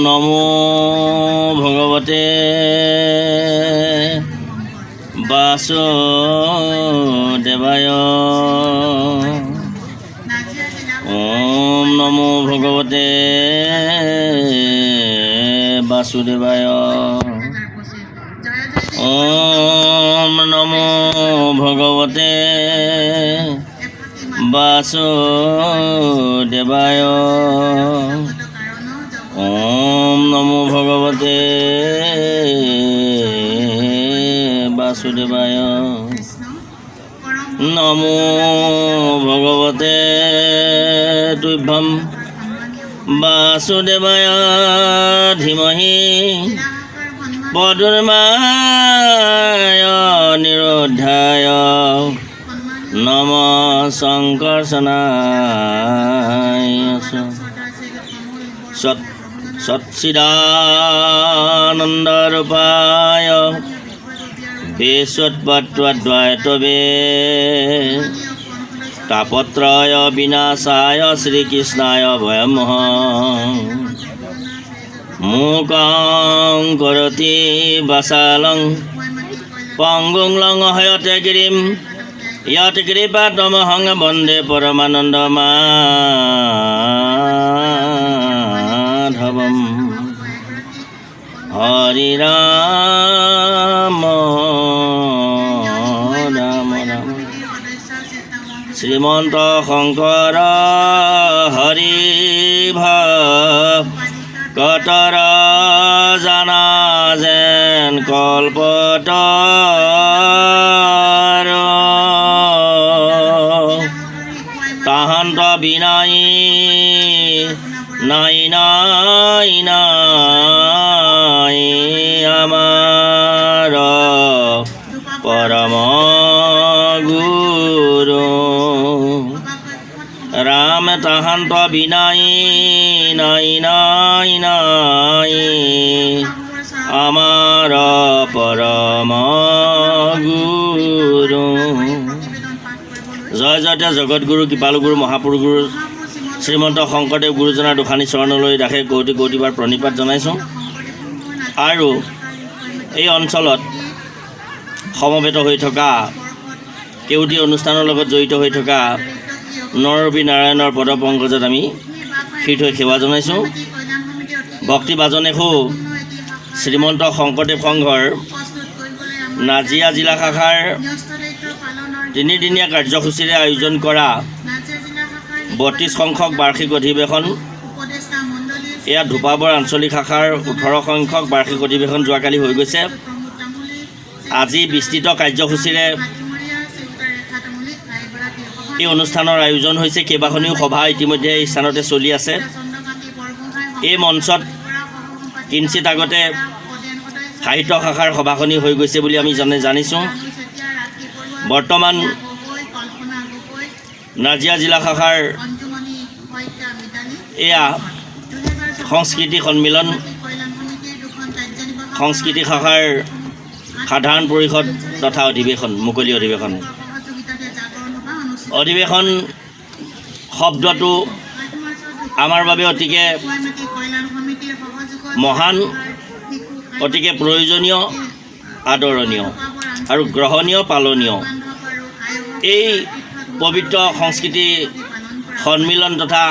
নমো ভগবতে বাসুদেবায়। ওম নমো ভগবতে বাসুদেবায়। ওম নমো ভগবতে বাসুদেবায়। ওম নমো ভগবতে বাসুদেবায়। নমো ভগবতে তুভ্যং বাসুদেবায় ধীমহি পদুর্মায় নিরোধায়। নমঃ সংকর্ষণায় সচ্চিদানন্দরূপায় বিশ্বৎপত্ত্বদ্বৈতবে তাপত্রয় বিনাশায় শ্রীকৃষ্ণায় ভয়মহ। মূকং করতি বাসালং পঙ্গুং লঙ্ঘয়তে গিরিম यत् कृपातमहं वन्दे परमानन्दमाधवम्। हरि राम राम राम। श्रीमन्त शंकर हरि भक्तर जाना जेन कल्पतर। তাহান্ত বিনাই নাই নাই নাই আমার পরম গুরু। রাম তাহান্ত বিনাই নাই নাই নাই আমার পরম গুরু। জয় জয়তে জগতগুৰু কৃপালুগুৰু মহাপুৰুষগুৰু শ্ৰীমন্ত শংকৰদেৱ গুৰুজনাৰ দুখানি চৰণলৈ ৰাখে কৌটি কৌটিবাৰ প্ৰণিপাত জনাইছোঁ। আৰু এই অঞ্চলত সমবেত হৈ থকা কেউটি অনুষ্ঠানৰ লগত জড়িত হৈ থকা নৰৰূপী নাৰায়ণৰ পদপংকজত আমি শিৰ থৈ সেৱা জনাইছোঁ। ভক্তিবাজনেশো শ্ৰীমন্ত শংকৰদেৱ সংঘৰ নাজিৰা জিলা শাখাৰ তিনিদিনীয়া কাৰ্যসূচীৰে আয়োজন কৰা ৩২ সংখ্যক বাৰ্ষিক অধিৱেশন, এয়া ধূপাবৰ আঞ্চলিক শাখাৰ ১৮ সংখ্যক বাৰ্ষিক অধিৱেশন যোৱাকালি হৈ গৈছে। আজি বিস্তৃত কাৰ্যসূচীৰে এই অনুষ্ঠানৰ আয়োজন হৈছে। কেইবাখনিও সভা ইতিমধ্যে এই স্থানতে চলি আছে। এই মঞ্চত কিঞ্চিত আগতে সাহিত্য শাখাৰ সভাখনি হৈ গৈছে বুলি আমি জানিছোঁ। বৰ্তমান নাজিৰা জিলা শাখাৰ এয়া সংস্কৃতি সন্মিলন, সংস্কৃতি শাখাৰ সাধাৰণ পৰিষদ তথা অধিৱেশন, মুকলি অধিৱেশন। অধিৱেশন শব্দটো আমাৰ বাবে অতিকে মহান, অতিকে প্ৰয়োজনীয়, আদৰণীয় আৰু গ্ৰহণীয়, পালনীয়। এই পবিত্ৰ সংস্কৃতি সন্মিলন তথা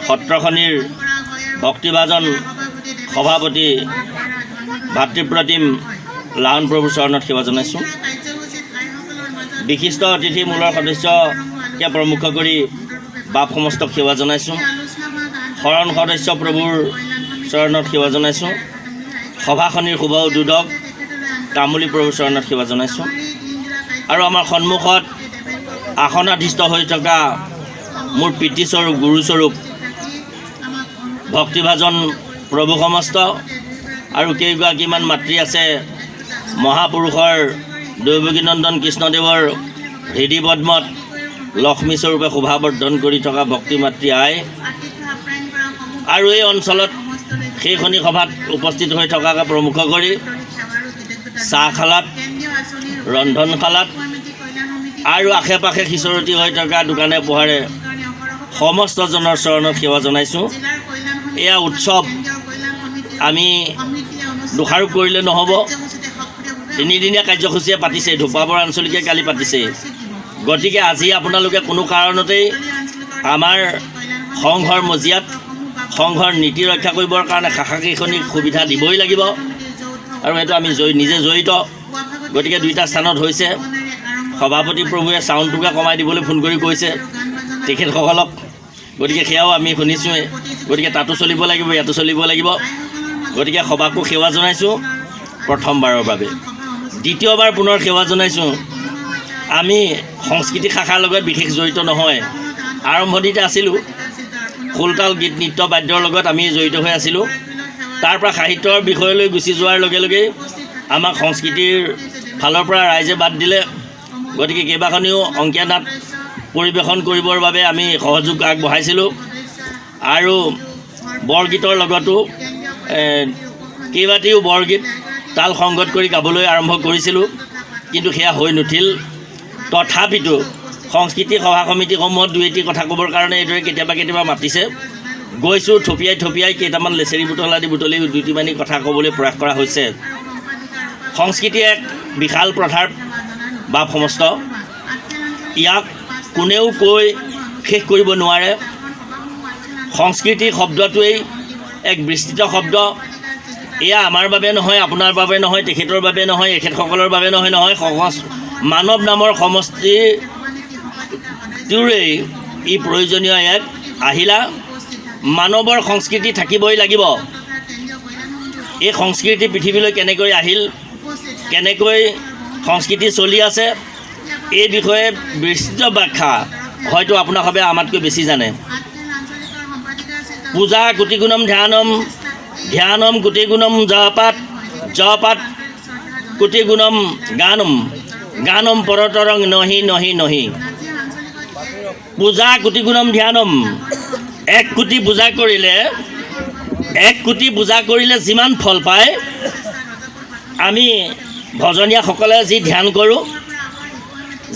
সত্ৰখনিৰ ভক্তিভাজন সভাপতি ভাতৃপ্ৰতিম লাহন প্ৰভুৰ চৰণত সেৱা জনাইছোঁ। বিশিষ্ট অতিথি মূলৰ সদস্যকে প্ৰমুখ কৰি বাপ সমস্তক সেৱা জনাইছোঁ। শৰণ সদস্য প্ৰভুৰ চৰণত সেৱা জনাইছোঁ। সভাখনিৰ শুভ উদ্বোধক তামুলী প্ৰভুৰ চৰণত সেৱা জনাইছোঁ। আৰু আমাৰ সন্মুখত আসনাধীষ্ঠ হৈ থকা মোৰ পিতৃস্বৰূপ, গুৰুস্বৰূপ ভক্তিভাজন প্ৰভু সমস্ত আৰু কেইগৰাকীমান মাতৃ আছে। মহাপুৰুষৰ দৈৱকীনন্দন কৃষ্ণদেৱৰ হৃদয় পদ্মত লক্ষ্মীস্বৰূপে শোভাবৰ্ধন কৰি থকা ভক্তি মাতৃ আই, আৰু এই অঞ্চলত সেইখনি সভাত উপস্থিত হৈ থকাকে প্ৰমুখ কৰি চাহখালাত, ৰন্ধনশালাত আৰু আশে পাশে সিঁচৰতি হৈ থকা দোকানে পোহাৰে সমস্তজনৰ চৰণত সেৱা জনাইছোঁ। এয়া উৎসৱ আমি দোষাৰোপ কৰিলে নহ'ব। তিনিদিনীয়া কাৰ্যসূচীয়ে পাতিছে, ধোপাবৰ আঞ্চলিকে কালি পাতিছে। গতিকে আজি আপোনালোকে কোনো কাৰণতেই আমাৰ সংঘৰ মজিয়াত সংঘৰ নীতি ৰক্ষা কৰিবৰ কাৰণে শাখাকেইখনিক সুবিধা দিবই লাগিব, আৰু সেইটো আমি নিজে জড়িত। গতিকে দুইটা স্থানত হৈছে। সভাপতি প্ৰভুৱে চাউণ্ডটোকে কমাই দিবলৈ ফোন কৰি কৈছে তেখেতসকলক। গতিকে সেয়াও আমি শুনিছোঁৱেই। গতিকে তাতো চলিব লাগিব, ইয়াতো চলিব লাগিব। গতিকে সভাকো সেৱা জনাইছোঁ প্ৰথমবাৰৰ বাবে। দ্বিতীয়বাৰ পুনৰ সেৱা জনাইছোঁ। আমি সংস্কৃতি শাখাৰ লগত বিশেষ জড়িত নহয়। আৰম্ভণিতে আছিলোঁ, খোলতাল গীত নৃত্য বাদ্যৰ লগত আমি জড়িত হৈ আছিলোঁ। তাৰ পৰা সাহিত্যৰ বিষয়লৈ গুচি যোৱাৰ লগে লগেই আমাক সংস্কৃতিৰ ফালৰ পৰা ৰাইজে বাদ দিলে। গতিকে কেইবাখনিও অংকীয়া নাট পৰিৱেশন কৰিবৰ বাবে আমি সহযোগ আগবঢ়াইছিলোঁ, আৰু বৰগীতৰ লগতো কেইবাটিও বৰগীত তাল সংগত কৰি গাবলৈ আৰম্ভ কৰিছিলোঁ, কিন্তু সেয়া হৈ নুঠিল। তথাপিতো সংস্কৃতি সভা সমিতিসমূহত দুই এটি কথা ক'বৰ কাৰণে এইদৰে কেতিয়াবা মাতিছে। গৈছোঁ, থপিয়াই কেইটামান লেচেৰি বুটল আদি বুটলি দুটিমানি কথা ক'বলৈ প্ৰয়াস কৰা হৈছে। সংস্কৃতি এক বিশাল প্ৰথাৰ বাপ সমস্ত। ইয়াক কোনেও কৈ শেষ কৰিব নোৱাৰে। সংস্কৃতি শব্দটোৱেই এক বিস্তৃত শব্দ। এয়া আমাৰ বাবে নহয়, আপোনাৰ বাবে নহয়, তেখেতৰ বাবে নহয়, এখেতসকলৰ বাবে নহয়, মানৱ নামৰ সমষ্টিটোৰেই ই প্ৰয়োজনীয় এক আহিলা। মানৱৰ সংস্কৃতি থাকিবই লাগিব। এই সংস্কৃতি পৃথিৱীলৈ কেনেকৈ আহিল, কেনেকৈ সংস্কৃতি চলি আছে, এই বিষয়ে বিস্তৃত ব্যাখ্যা হয়তো আপোনালোকে আমাতকৈ বেছি জানে। পূজা কোটিগুণম ধ্যানম, ধ্যানম কোটিগুণম জপাত, জপাত কোটিগুণম গানম, গানম পৰতৰং নহি নহি নহি। পূজা কোটিগুণম ধ্যানম, 1 কোটি পূজা কৰিলে যিমান ফল পায়, আমি ভজনীয়াসকলে যি ধ্যান কৰোঁ,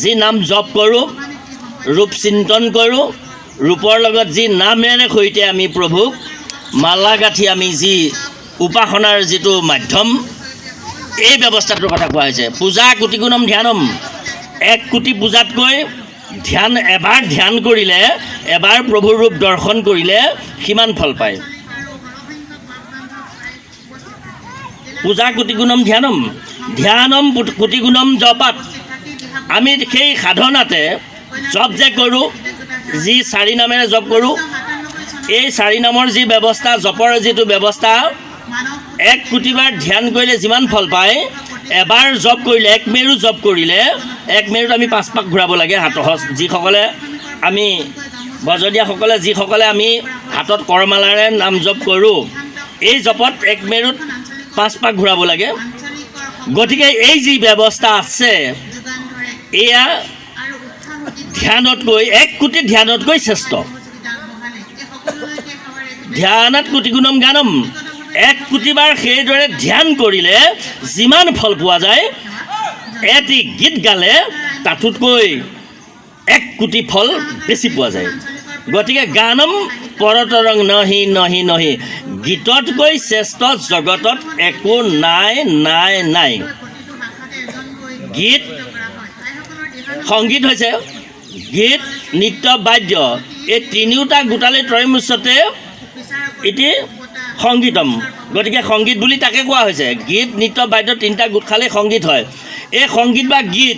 যি নাম জপ কৰোঁ, ৰূপ চিন্তন কৰোঁ, ৰূপৰ লগত যি নামেৰে সৈতে আমি প্ৰভুক মালা গাঁঠি আমি যি উপাসনাৰ যিটো মাধ্যম, এই ব্যৱস্থাটোৰ কথা কোৱা হৈছে। পূজা কোটিগুণম ধ্যানম, 1 কোটি পূজাতকৈ এবাৰ ধ্যান কৰিলে, এবাৰ প্ৰভুৰ ৰূপ দৰ্শন কৰিলে সিমান ফল পায়। পূজা কোটিগুণম ধ্যানম, ধ্যানম কোটিগুণম জপাত। আমি সেই সাধনাতে জপ যে কৰোঁ, যি 4 নামেৰে জপ কৰোঁ, এই 4 নামৰ যি ব্যৱস্থা, জপৰ যিটো ব্যৱস্থা, 1 কোটিবাৰ ধ্যান কৰিলে যিমান ফল পায়, এবাৰ জপ কৰিলে, 1 মেৰু জপ কৰিলে, 1 মেৰুত আমি 5 পাক ঘূৰাব লাগে। যিসকলে আমি ভজনীয়াসকলে যিসকলে আমি হাতত কৰমালাৰে নাম জপ কৰোঁ, এই জপত 1 মেৰুত 5 পাক ঘূৰাব লাগে। গতিকে এই যি ব্যৱস্থা আছে, এয়া ধ্যানতকৈ 1 কোটি ধ্যানতকৈ শ্ৰেষ্ঠ। ধ্যানাত কোটিগুণম গানম, 1 কোটিবাৰ সেইদৰে ধ্যান কৰিলে যিমান ফল পোৱা যায়, এটি গীত গালে তাতোতকৈ 1 কোটি ফল বেছি পোৱা যায়। গতিকে গানম পৰতৰং নহি নহি নহি, গীততকৈ শ্ৰেষ্ঠ জগতত একো নাই নাই নাই। গীত সংগীত হৈছে গীত, নৃত্য, বাদ্য, এই তিনিওটা গোটালে ত্ৰয়োমুচ্যতে এটি সংগীতম। গতিকে সংগীত বুলি তাকে কোৱা হৈছে। গীত, নৃত্য, বাদ্য তিনিটা গোট খালে সংগীত হয়। এই সংগীত বা গীত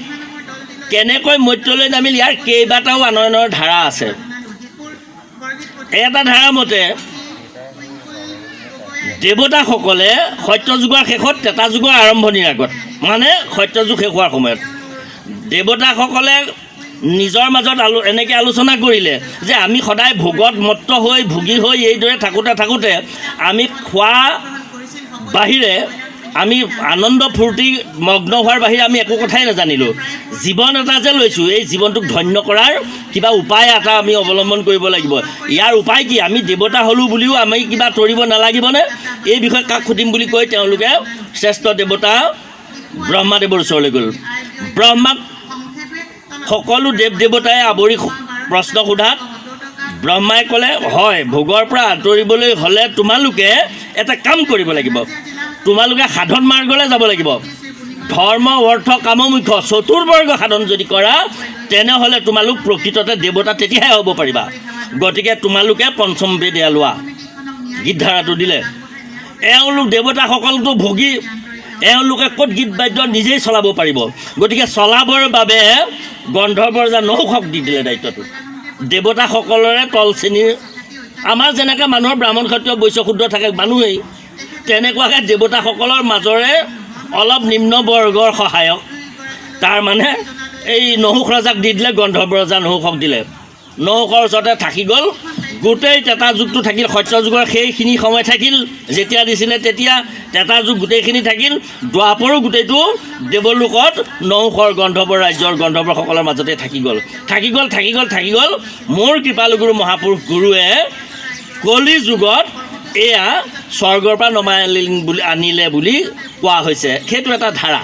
কেনেকৈ মধ্যলৈ নামিল, ইয়াৰ কেইবাটাও আনয়নৰ ধাৰা আছে। এটা ধাৰা মতে দেৱতাসকলে সত্যযুগৰ শেষত ত্ৰেতা যুগৰ আৰম্ভণিৰ আগত, মানে সত্যযুগ শেষ হোৱাৰ সময়ত, দেৱতাসকলে নিজৰ মাজত এনেকৈ আলোচনা কৰিলে যে আমি সদায় ভোগত মত্ত হৈ ভোগী হৈ এইদৰে থাকোঁতে আমি খোৱা বাহিৰে, আমি আনন্দ ফূৰ্তি মগ্ন হোৱাৰ বাহিৰে আমি একো কথাই নাজানিলোঁ। জীৱন এটা যে লৈছোঁ, এই জীৱনটোক ধন্য কৰাৰ কিবা উপায় এটা আমি অৱলম্বন কৰিব লাগিব। ইয়াৰ উপায় কি? আমি দেৱতা হ'লোঁ বুলিও আমি কিবা তৰিব নালাগিবনে? এই বিষয়ে কাক সুধিম বুলি কৈ তেওঁলোকে শ্ৰেষ্ঠ দেৱতা ব্ৰহ্মাদেৱৰ ওচৰলৈ গ'ল। ব্ৰহ্মাক সকলো দেৱ দেৱতাই আৱৰি প্ৰশ্ন সোধাত ব্ৰহ্মাই ক'লে হয় ভোগৰ পৰা আঁতৰিবলৈ হ'লে তোমালোকে এটা কাম কৰিব লাগিব, তোমালোকে সাধন মাৰ্গলৈ যাব লাগিব। ধৰ্ম অৰ্থ কাম মুখ্য চতুৰ্বৰ্গ সাধন যদি কৰা তেনেহ'লে তোমালোক প্ৰকৃততে দেৱতা তেতিয়াহে হ'ব পাৰিবা। গতিকে তোমালোকে পঞ্চম বেদ এয়া লোৱা। গীত ধাৰাটো দিলে। এওঁলোক দেৱতাসকলতো ভোগী, এওঁলোকে ক'ত গীত বাদ্য নিজেই চলাব পাৰিব। গতিকে চলাবৰ বাবে গন্ধৰ্বৰ যা নহুষক দি দিলে দায়িত্বটো। দেৱতাসকলৰে তল শ্ৰেণীৰ আমাৰ যেনেকৈ মানুহৰ ব্ৰাহ্মণ ক্ষত্ৰিয় বৈশ্য শূদ্ৰ থাকে মানুহেই, তেনেকুৱাকৈ দেৱতাসকলৰ মাজৰে অলপ নিম্ন বৰ্গৰ সহায়ক তাৰমানে এই নহুষ ৰজাক দি দিলে, গন্ধৰ্ব ৰজা নহুষক দিলে। নহুষৰ ওচৰতে থাকি গ'ল। গোটেই তেতা যুগটো থাকিল, সত্য যুগৰ সেইখিনি সময় থাকিল যেতিয়া দিছিলে তেতিয়া তেতা যুগ গোটেইখিনি থাকিল। দ্বাপৰো গোটেইটো দেৱলোকত নহুষৰ গন্ধৰ্ব ৰাজ্যৰ গন্ধৰ্বসকলৰ মাজতে থাকি গ'ল। মোৰ কৃপালুগুৰু মহাপুৰুষ গুৰুৱে কলি যুগত এয়া স্বৰ্গৰ পৰা নমাই আনিলে বুলি কোৱা হৈছে। সেইটো এটা ধাৰা।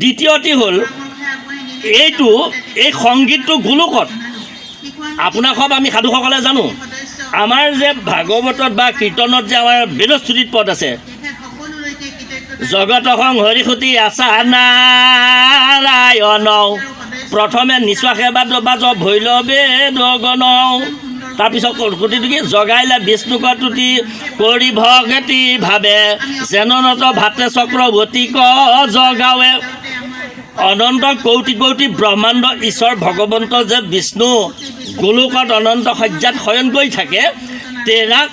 দ্বিতীয়টি হ'ল এই সংগীতটো গোলোকত আপোনাক সব আমি সাধুসকলে জানো। আমাৰ যে ভাগৱতত বা কীৰ্তনত যে আমাৰ বেদস্তুতিত পদ আছে, জগত সংহৰিসুতি আছা নাৰায়ণ প্ৰথমে নিশ্বাসে বাজ ভৈৰৱে দগন, তাৰপিছত সুতিটো কি জগাইলে বিষ্ণুক তুতি কৰি ভগতি ভাবে জেননত ভাতে চক্ৰৱৰ্তী ক জগাৱে। অনন্ত কৌটি কৌটি ব্ৰহ্মাণ্ড ঈশ্বৰ ভগৱন্ত যে বিষ্ণু গোলোকত অনন্ত সজ্জাত শয়ন কৰি থাকে, তেৰাক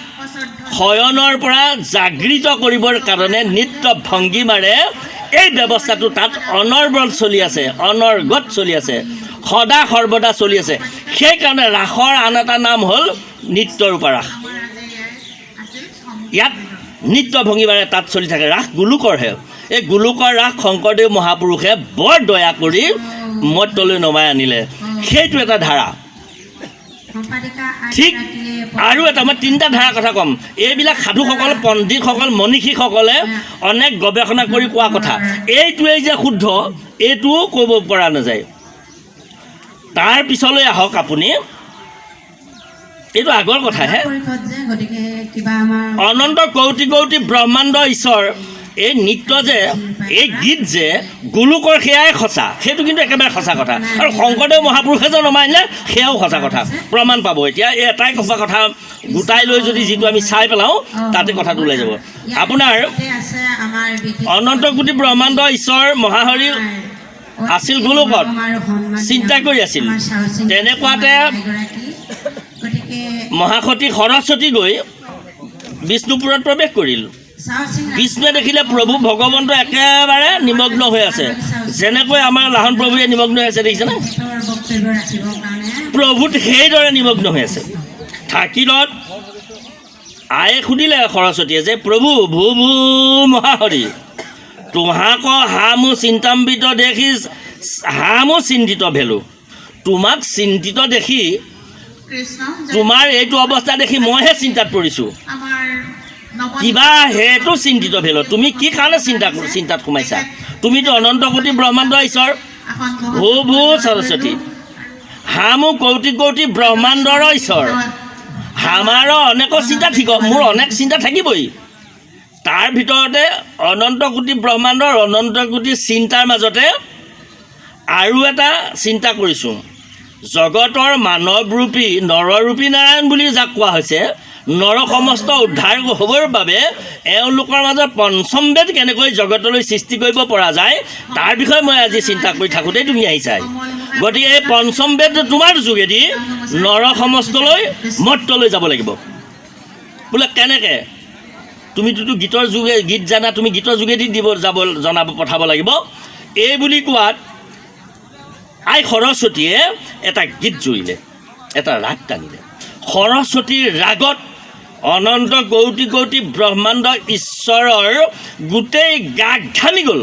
শয়নৰ পৰা জাগৃত কৰিবৰ কাৰণে নৃত্য ভংগীমাৰে এই ব্যৱস্থাটো তাত অনৰ্বল চলি আছে, অনৰ্গত চলি আছে, সদা সৰ্বদা চলি আছে। সেইকাৰণে ৰাসৰ আন এটা নাম হ'ল নৃত্যৰূপা ৰাস। ইয়াত নৃত্য ভংগীমাৰে তাত চলি থাকে। ৰাস গোলোকৰহে। এই গোলোকৰ ৰাস শংকৰদেৱ মহাপুৰুষে বৰ দয়া কৰি মৰ্ত্যলৈ নমাই আনিলে। সেইটো এটা ধাৰা। ঠিক আৰু এটা মই তিনিটা ধাৰাৰ কথা ক'ম। এইবিলাক সাধুসকল, পণ্ডিতসকল, মনীষীসকলে অনেক গৱেষণা কৰি কোৱা কথা। এইটোৱেই যে শুদ্ধ এইটোও ক'ব পৰা নাযায়। তাৰ পিছলৈ আহক আপুনি, এইটো আগৰ কথাহে। অনন্ত কৌটি কৌটি ব্ৰহ্মাণ্ড ঈশ্বৰ এই নৃত্য যে, এই গীত যে গোলোকৰ সেয়াই সঁচা। সেইটো কিন্তু একেবাৰে সঁচা কথা। আৰু শংকৰদেৱ মহাপুৰুষে যে নমাই আনিলে সেয়াও সঁচা কথা, প্ৰমাণ পাব। এতিয়া এই এটাই সঁচা কথা গোটাই লৈ যদি যিটো আমি চাই পেলাওঁ তাতে কথাটো ওলাই যাব। আপোনাৰ অনন্ত কোটি ব্ৰহ্মাণ্ড ঈশ্বৰ মহাহৰি আছিল গোলোকত, চিন্তা কৰি আছিল। তেনেকুৱাতে মহাসতী সৰস্বতী গৈ বিষ্ণুপুৰত প্ৰৱেশ কৰিল। বিষ্ণুৱে দেখিলে প্ৰভু ভগৱন্ত একেবাৰে নিমগ্ন হৈ আছে, যেনেকৈ আমাৰ লাহন প্ৰভুৱে নিমগ্ন হৈ আছে, দেখিছেনে? প্ৰভূত সেইদৰে নিমগ্ন হৈ আছে। থাকিলত আয়ে সুধিলে সৰস্বতীয়ে যে প্ৰভু ভূ ভূ মহাহৰি তোমাক হামো চিন্তাম্বিত দেখি হামো চিন্তিত ভেলো। তোমাক চিন্তিত দেখি, তোমাৰ এইটো অৱস্থা দেখি মইহে চিন্তাত পৰিছোঁ। কিবা সেইটো চিন্তিত ভেলো। তুমি কি কাৰণে চিন্তাত সোমাইছা? তুমিতো অনন্ত কোটি ব্ৰহ্মাণ্ড ঈশ্বৰ ভূ ভূ সৰস্বতী হামো কৌটি কৌটি ব্ৰহ্মাণ্ডৰ ঈশ্বৰ। আমাৰো অনেক চিন্তা ঠিক, মোৰ অনেক চিন্তা থাকিবই। তাৰ ভিতৰতে অনন্ত কোটি ব্ৰহ্মাণ্ডৰ অনন্ত কোটি চিন্তাৰ মাজতে আৰু এটা চিন্তা কৰিছোঁ। জগতৰ মানৱৰূপী নৰৰূপী নাৰায়ণ বুলি যাক কোৱা হৈছে, নৰ সমস্ত উদ্ধাৰ হ'বৰ বাবে এওঁলোকৰ মাজত পঞ্চম বেদ কেনেকৈ জগতলৈ সৃষ্টি কৰিব পৰা যায় তাৰ বিষয়ে মই আজি চিন্তা কৰি থাকোঁতেই তুমি আহিছা। গতিকে এই পঞ্চম বেদ তোমাৰ যোগেদি নৰ সমস্তলৈ মৰ্ত্যলৈ যাব লাগিব। বোলে কেনেকৈ? তুমিতোতো গীত জানা, তুমি গীতৰ যোগেদি পঠাব লাগিব। এই বুলি কোৱাত আই সৰস্বতীয়ে এটা গীত জুৰিলে, এটা ৰাগ টানিলে। সৰস্বতীৰ ৰাগত অনন্ত কৌটি কৌটি ব্ৰহ্মাণ্ড ঈশ্বৰৰ গোটেই গা ঘামি গ'ল।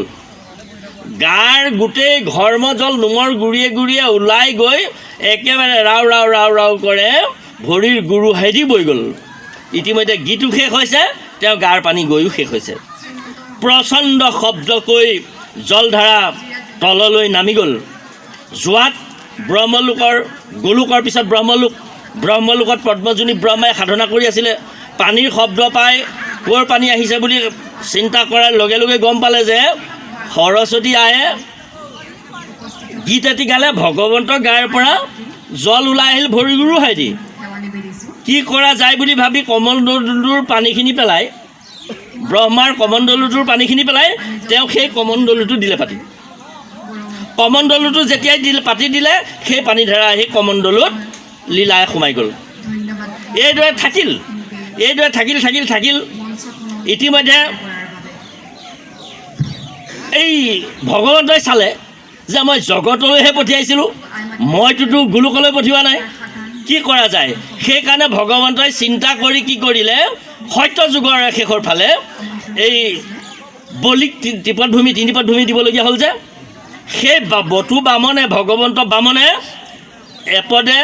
গাৰ গোটেই ঘৰ্মজল নোমৰ গুৰিয়ে গুৰিয়ে ওলাই গৈ একেবাৰে ৰাও ৰাও ৰাও ৰাও কৰে ভৰিৰ গুৰু হেৰি বৈ গ'ল। ইতিমধ্যে গীতো শেষ হৈছে, তেওঁ গাৰ পানী গৈও শেষ হৈছে। প্ৰচণ্ড শব্দকৈ জলধাৰা তললৈ নামি গ'ল। যোৱাত ব্ৰহ্মলোকৰ গোলোকৰ পিছত ব্ৰহ্মলোকত পদ্মজনী ব্ৰহ্মাই সাধনা কৰি আছিলে। পানীৰ শব্দ পাই ক'ৰ পানী আহিছে বুলি চিন্তা কৰাৰ লগে লগে গম পালে যে সৰস্বতী আয়ে গীত এটি গালে, ভগৱন্তৰ গাৰ পৰা জল ওলাই আহিল ভৰিগুৰু হাইদি। কি কৰা যায় বুলি ভাবি কমণ্ডলুটোৰ পানীখিনি পেলাই, ব্ৰহ্মাৰ কমণ্ডলুটোৰ পানীখিনি পেলাই তেওঁ সেই কমণ্ডলুটো দিলে পাতি। কমণ্ডলুটো যেতিয়াই পাতি দিলে সেই পানীধাৰা আহি কমণ্ডলুত লীলাই সোমাই গ'ল। এইদৰে থাকিল। ইতিমধ্যে এই ভগৱন্তই চালে যে মই জগতলৈহে পঠিয়াইছিলোঁ, মইতোতো গোলোকলৈ পঠিওৱা নাই, কি কৰা যায়? সেইকাৰণে ভগৱন্তই চিন্তা কৰি কি কৰিলে, সত্য যুগৰ শেষৰ ফালে এই বলিক তিনিপদ ভূমি দিবলগীয়া হ'ল যে, সেই বটু বামনে ভগৱন্ত বামনে এপদে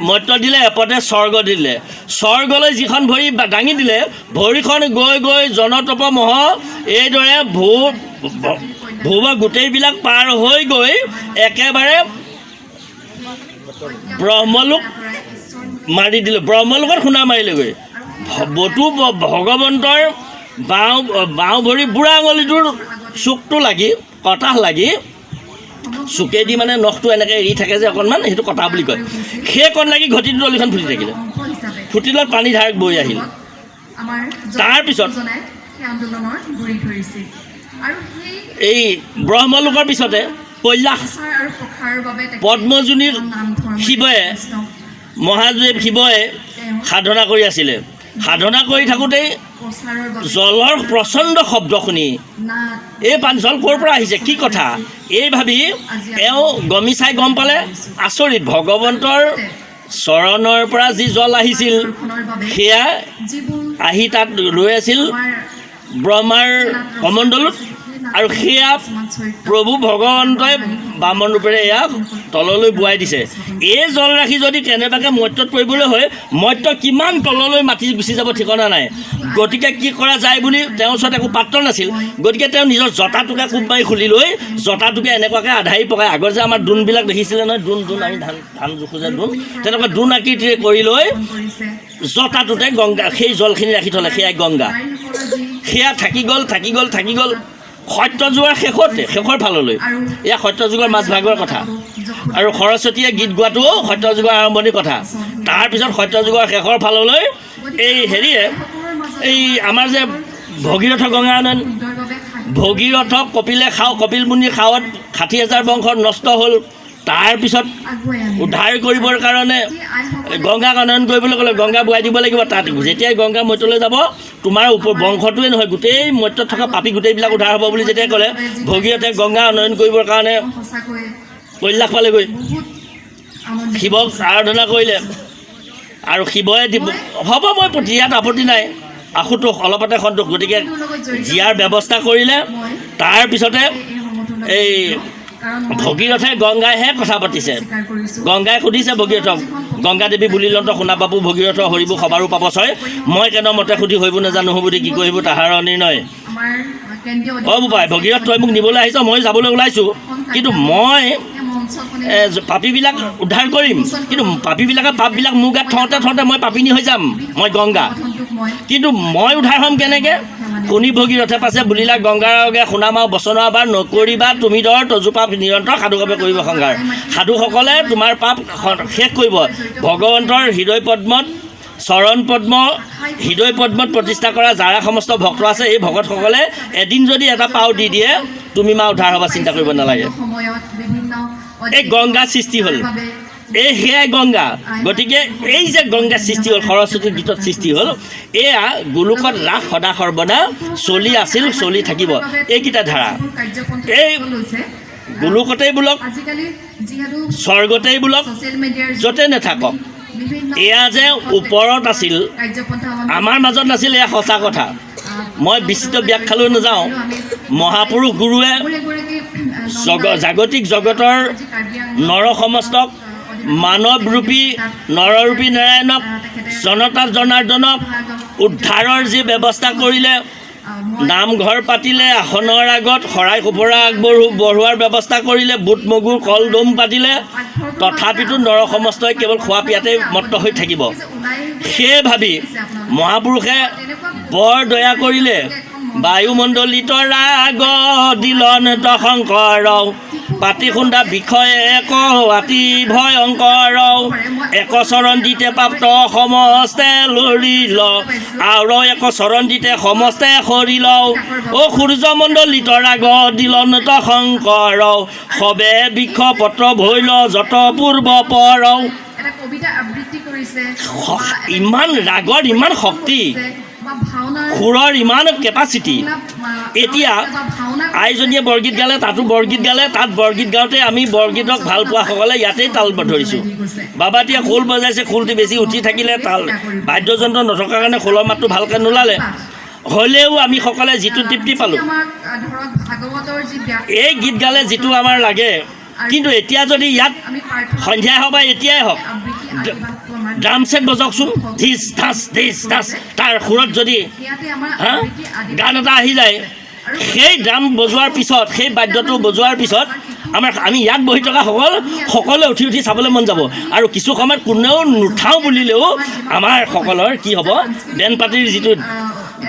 মৰ্ত্য দিলে, এপদে স্বৰ্গ দিলে। স্বৰ্গলৈ যিখন ভৰি দাঙি দিলে, ভৰিখন গৈ জনতপ মহ এইদৰে ভূ গোটেইবিলাক পাৰ হৈ গৈ একেবাৰে ব্ৰহ্মলোক মাৰি দিলে, ব্ৰহ্মলোকত খুন্দা মাৰিলেগৈ। বটু ভগৱন্তৰ বাওঁ ভৰি বুঢ়া আঙুলিটোৰ চুকটো লাগি কটাহ লাগি, চুকেদি মানে নখটো এনেকৈ এৰি থাকে যে অকণমান, সেইটো কটা বুলি কয়। সেইকণ লাগি ঘটিটো তলিখন ফুটি থাকিলে, ফুটিলত পানী ধাৰ বৈ আহিল। তাৰপিছত এই ব্ৰহ্মলোকৰ পিছতে কৈলাশ পদ্মজনীৰ মহাদেৱ শিৱই সাধনা কৰি আছিলে। সাধনা কৰি থাকোঁতেই জলৰ প্ৰচণ্ড শব্দ শুনি এই জল ক'ৰ পৰা আহিছে, কি কথা, এই ভাবি এওঁ গমি চাই গম পালে আচৰিত, ভগৱন্তৰ চৰণৰ পৰা যি জল আহিছিল সেয়া আহি তাত ৰৈ আছিল ব্ৰহ্মাৰ কমণ্ডলত, আৰু সেয়া প্ৰভু ভগৱন্তই বামন ৰূপেৰে এয়া তললৈ বোৱাই দিছে। এই জল ৰাখি যদি কেনেবাকৈ মৰ্ত্যত পৰিবলৈ হয়, মৰ্ত্য কিমান তললৈ মাটি গুচি যাব ঠিকনা নাই। গতিকে কি কৰা যায় বুলি তেওঁৰ ওচৰত একো পাত্ৰ নাছিল। গতিকে তেওঁ নিজৰ জতাটোকে কোব মাৰি খুলি লৈ জতাটোকে এনেকুৱাকৈ আধাৰি পকাই, আগৰ যে আমাৰ দোণবিলাক দেখিছিলে নহয়, দোণ আমি ধান জোখো যে দোণ, তেনেকুৱা দোণ আকৃতিৰে কৰি লৈ জতাটোতে গংগা সেই জলখিনি ৰাখি থ'লে, সেয়াই গংগা। সেয়া থাকি গ'ল সত্যযুগৰ শেষৰ ফাললৈ। এয়া সত্যযুগৰ মাজভাগৰ কথা, আৰু সৰস্বতীয়ে গীত গোৱাটোও সত্যযুগৰ আৰম্ভণিৰ কথা। তাৰপিছত সত্যযুগৰ শেষৰ ফাললৈ এই হেৰিয়ে এই আমাৰ যে ভগীৰথ গংগানয়ন, ভগীৰথ কপিল মুনিৰ খাৱত 60,000 বংশ নষ্ট হ'ল। তাৰপিছত উদ্ধাৰ কৰিবৰ কাৰণে গংগাক আনয়ন কৰিবলৈ ক'লে, গংগা বোৱাই দিব লাগিব। তাত যেতিয়াই গংগা মৰ্ত্যলৈ যাব, তোমাৰ বংশটোৱে নহয়, গোটেই মৰ্ত্যত থকা পাপী গোটেইবিলাক উদ্ধাৰ হ'ব বুলি যেতিয়াই ক'লে, ভগীৰথে গংগা আনয়ন কৰিবৰ কাৰণে কৈলাশ পালেগৈ, শিৱক আৰাধনা কৰিলে। আৰু শিৱই হ'ব মই ইয়াত আপত্তি নাই, আশুতোষ অলপতে সন্তোষ, গতিকে জীয়াৰ ব্যৱস্থা কৰিলে। তাৰপিছতে এই ভগীৰথে গংগাইহে কথা পাতিছে, গংগাই সুধিছে ভগীৰথক, গংগা দেৱী বুলিলন্ত শুনা পাবো ভগীৰথ হৰিব সবাৰো পাব ছয়, মই কেনে মতে সুধি হৰিব নাজানো বুদ্ধি কি কৰিব তাহাৰ নিৰ্ণয়। অঁ বোপাই, ভগীৰথ তই মোক নিবলৈ আহিছ, মই যাবলৈ ওলাইছোঁ, কিন্তু মই পাপীবিলাক উদ্ধাৰ কৰিম, কিন্তু পাপীবিলাকে পাপবিলাক মোৰ গাত থওঁতে মই পাপিনী হৈ যাম, মই গংগা, কিন্তু মই উদ্ধাৰ হ'ম কেনেকৈ? শুনি ভগীৰথে পাছে বুলিলা গংগাৰ আগে শুনামাও বচন আবাৰ নকৰিবা তুমি দৰ তজু পাপ নিৰন্তৰ সাধুকবে কৰিব সংসাৰ। সাধুসকলে তোমাৰ পাপ শেষ কৰিব। ভগৱন্তৰ হৃদয় পদ্মত চৰণ পদ্ম হৃদয় পদ্মত প্ৰতিষ্ঠা কৰা যাৰা সমস্ত ভক্ত আছে, এই ভকতসকলে এদিন যদি এটা পাও দি দিয়ে, তুমি মা উদ্ধাৰ হ'বা, চিন্তা কৰিব নালাগে। এই গংগা সৃষ্টি হ'ল, সেয়াই গংগা। গতিকে এই যে গংগা সৃষ্টি হ'ল, সৰস্বতীৰ গীতত সৃষ্টি হ'ল, এয়া গোলোকত ৰাস সদা সৰ্বদা চলি আছিল, চলি থাকিব। এইকেইটা ধাৰা এই গোলোকতেই বোলক, স্বৰ্গতেই বোলক, য'তে নাথাকক, এয়া যে ওপৰত আছিল আমাৰ মাজত নাছিল, এয়া সঁচা কথা। মই বিস্তৃত ব্যাখ্যালৈ নাযাওঁ। মহাপুৰুষ গুৰুৱে জাগতিক জগতৰ নৰ সমস্তক, মানৱৰূপী নৰৰূপী নাৰায়ণক, জনতা জনাৰ্দনক উদ্ধাৰৰ যি ব্যৱস্থা কৰিলে, নামঘৰ পাতিলে আসনৰ আগত শৰাই কোপৰা বঢ়োৱাৰ ব্যৱস্থা কৰিলে, বুট মগুৰ কল দম পাতিলে, তথাপিতো নৰসমস্তই কেৱল খোৱা পিয়াতেই মত্ত হৈ থাকিব। সেয়ে ভাবি মহাপুৰুষে বৰ দয়া কৰিলে, বায়ুমণ্ডলিত ৰাগ দিলনত শংকৰ, পাতি খুন্দা বিষয় এক অতি ভয়ংকৰ, একচৰণ দিতে প্ৰাপ্ত সমস্তে লৰিল, আৰু একচৰণ দিতে সমস্তে সৰিল, সূৰ্যমণ্ডলিত ৰাগ দিলনত শংকৰ, সবে বৃক্ষ পত্ৰ ভৈল যত পূৰ্ব পৰ। ইমান ৰাগৰ ইমান শক্তি, সুৰৰ ইমান কেপাচিটি। এতিয়া আইজনীয়ে বৰগীত গালে, তাতো বৰগীত গালে, তাত বৰগীত গাওঁতে আমি বৰগীতক ভাল পোৱাসকলে ইয়াতেই তাল ধৰিছোঁ। বাবাটিয়ে খোল বজাইছে, খোলটি বেছি উঠি থাকিলে, তাল বাদ্যযন্ত্ৰ নথকাৰ কাৰণে খোলৰ মাতটো ভালকৈ নোলালে। হ'লেও আমি সকলে যিটো তৃপ্তি পালোঁ, এই গীত গালে যিটো আমাৰ লাগে, কিন্তু এতিয়া যদি ইয়াত সন্ধিয়াই হওক বা এতিয়াই হওক ড্ৰাম ছেট বজাওকচোন, ধিচ ধাচ ধিচ ধাচ, তাৰ সুৰত যদি গান এটা আহি যায়, সেই ড্ৰাম বজোৱাৰ পিছত, সেই বাদ্যটো বজোৱাৰ পিছত আমি ইয়াত বহি থকা সকলোৱে উঠি উঠি চাবলৈ মন যাব। আৰু কিছু সময়ত কোনেও নুঠাওঁ বুলিলেও আমাৰ সকলৰ কি হ'ব, বেণ্ড পাৰ্টিৰ যিটো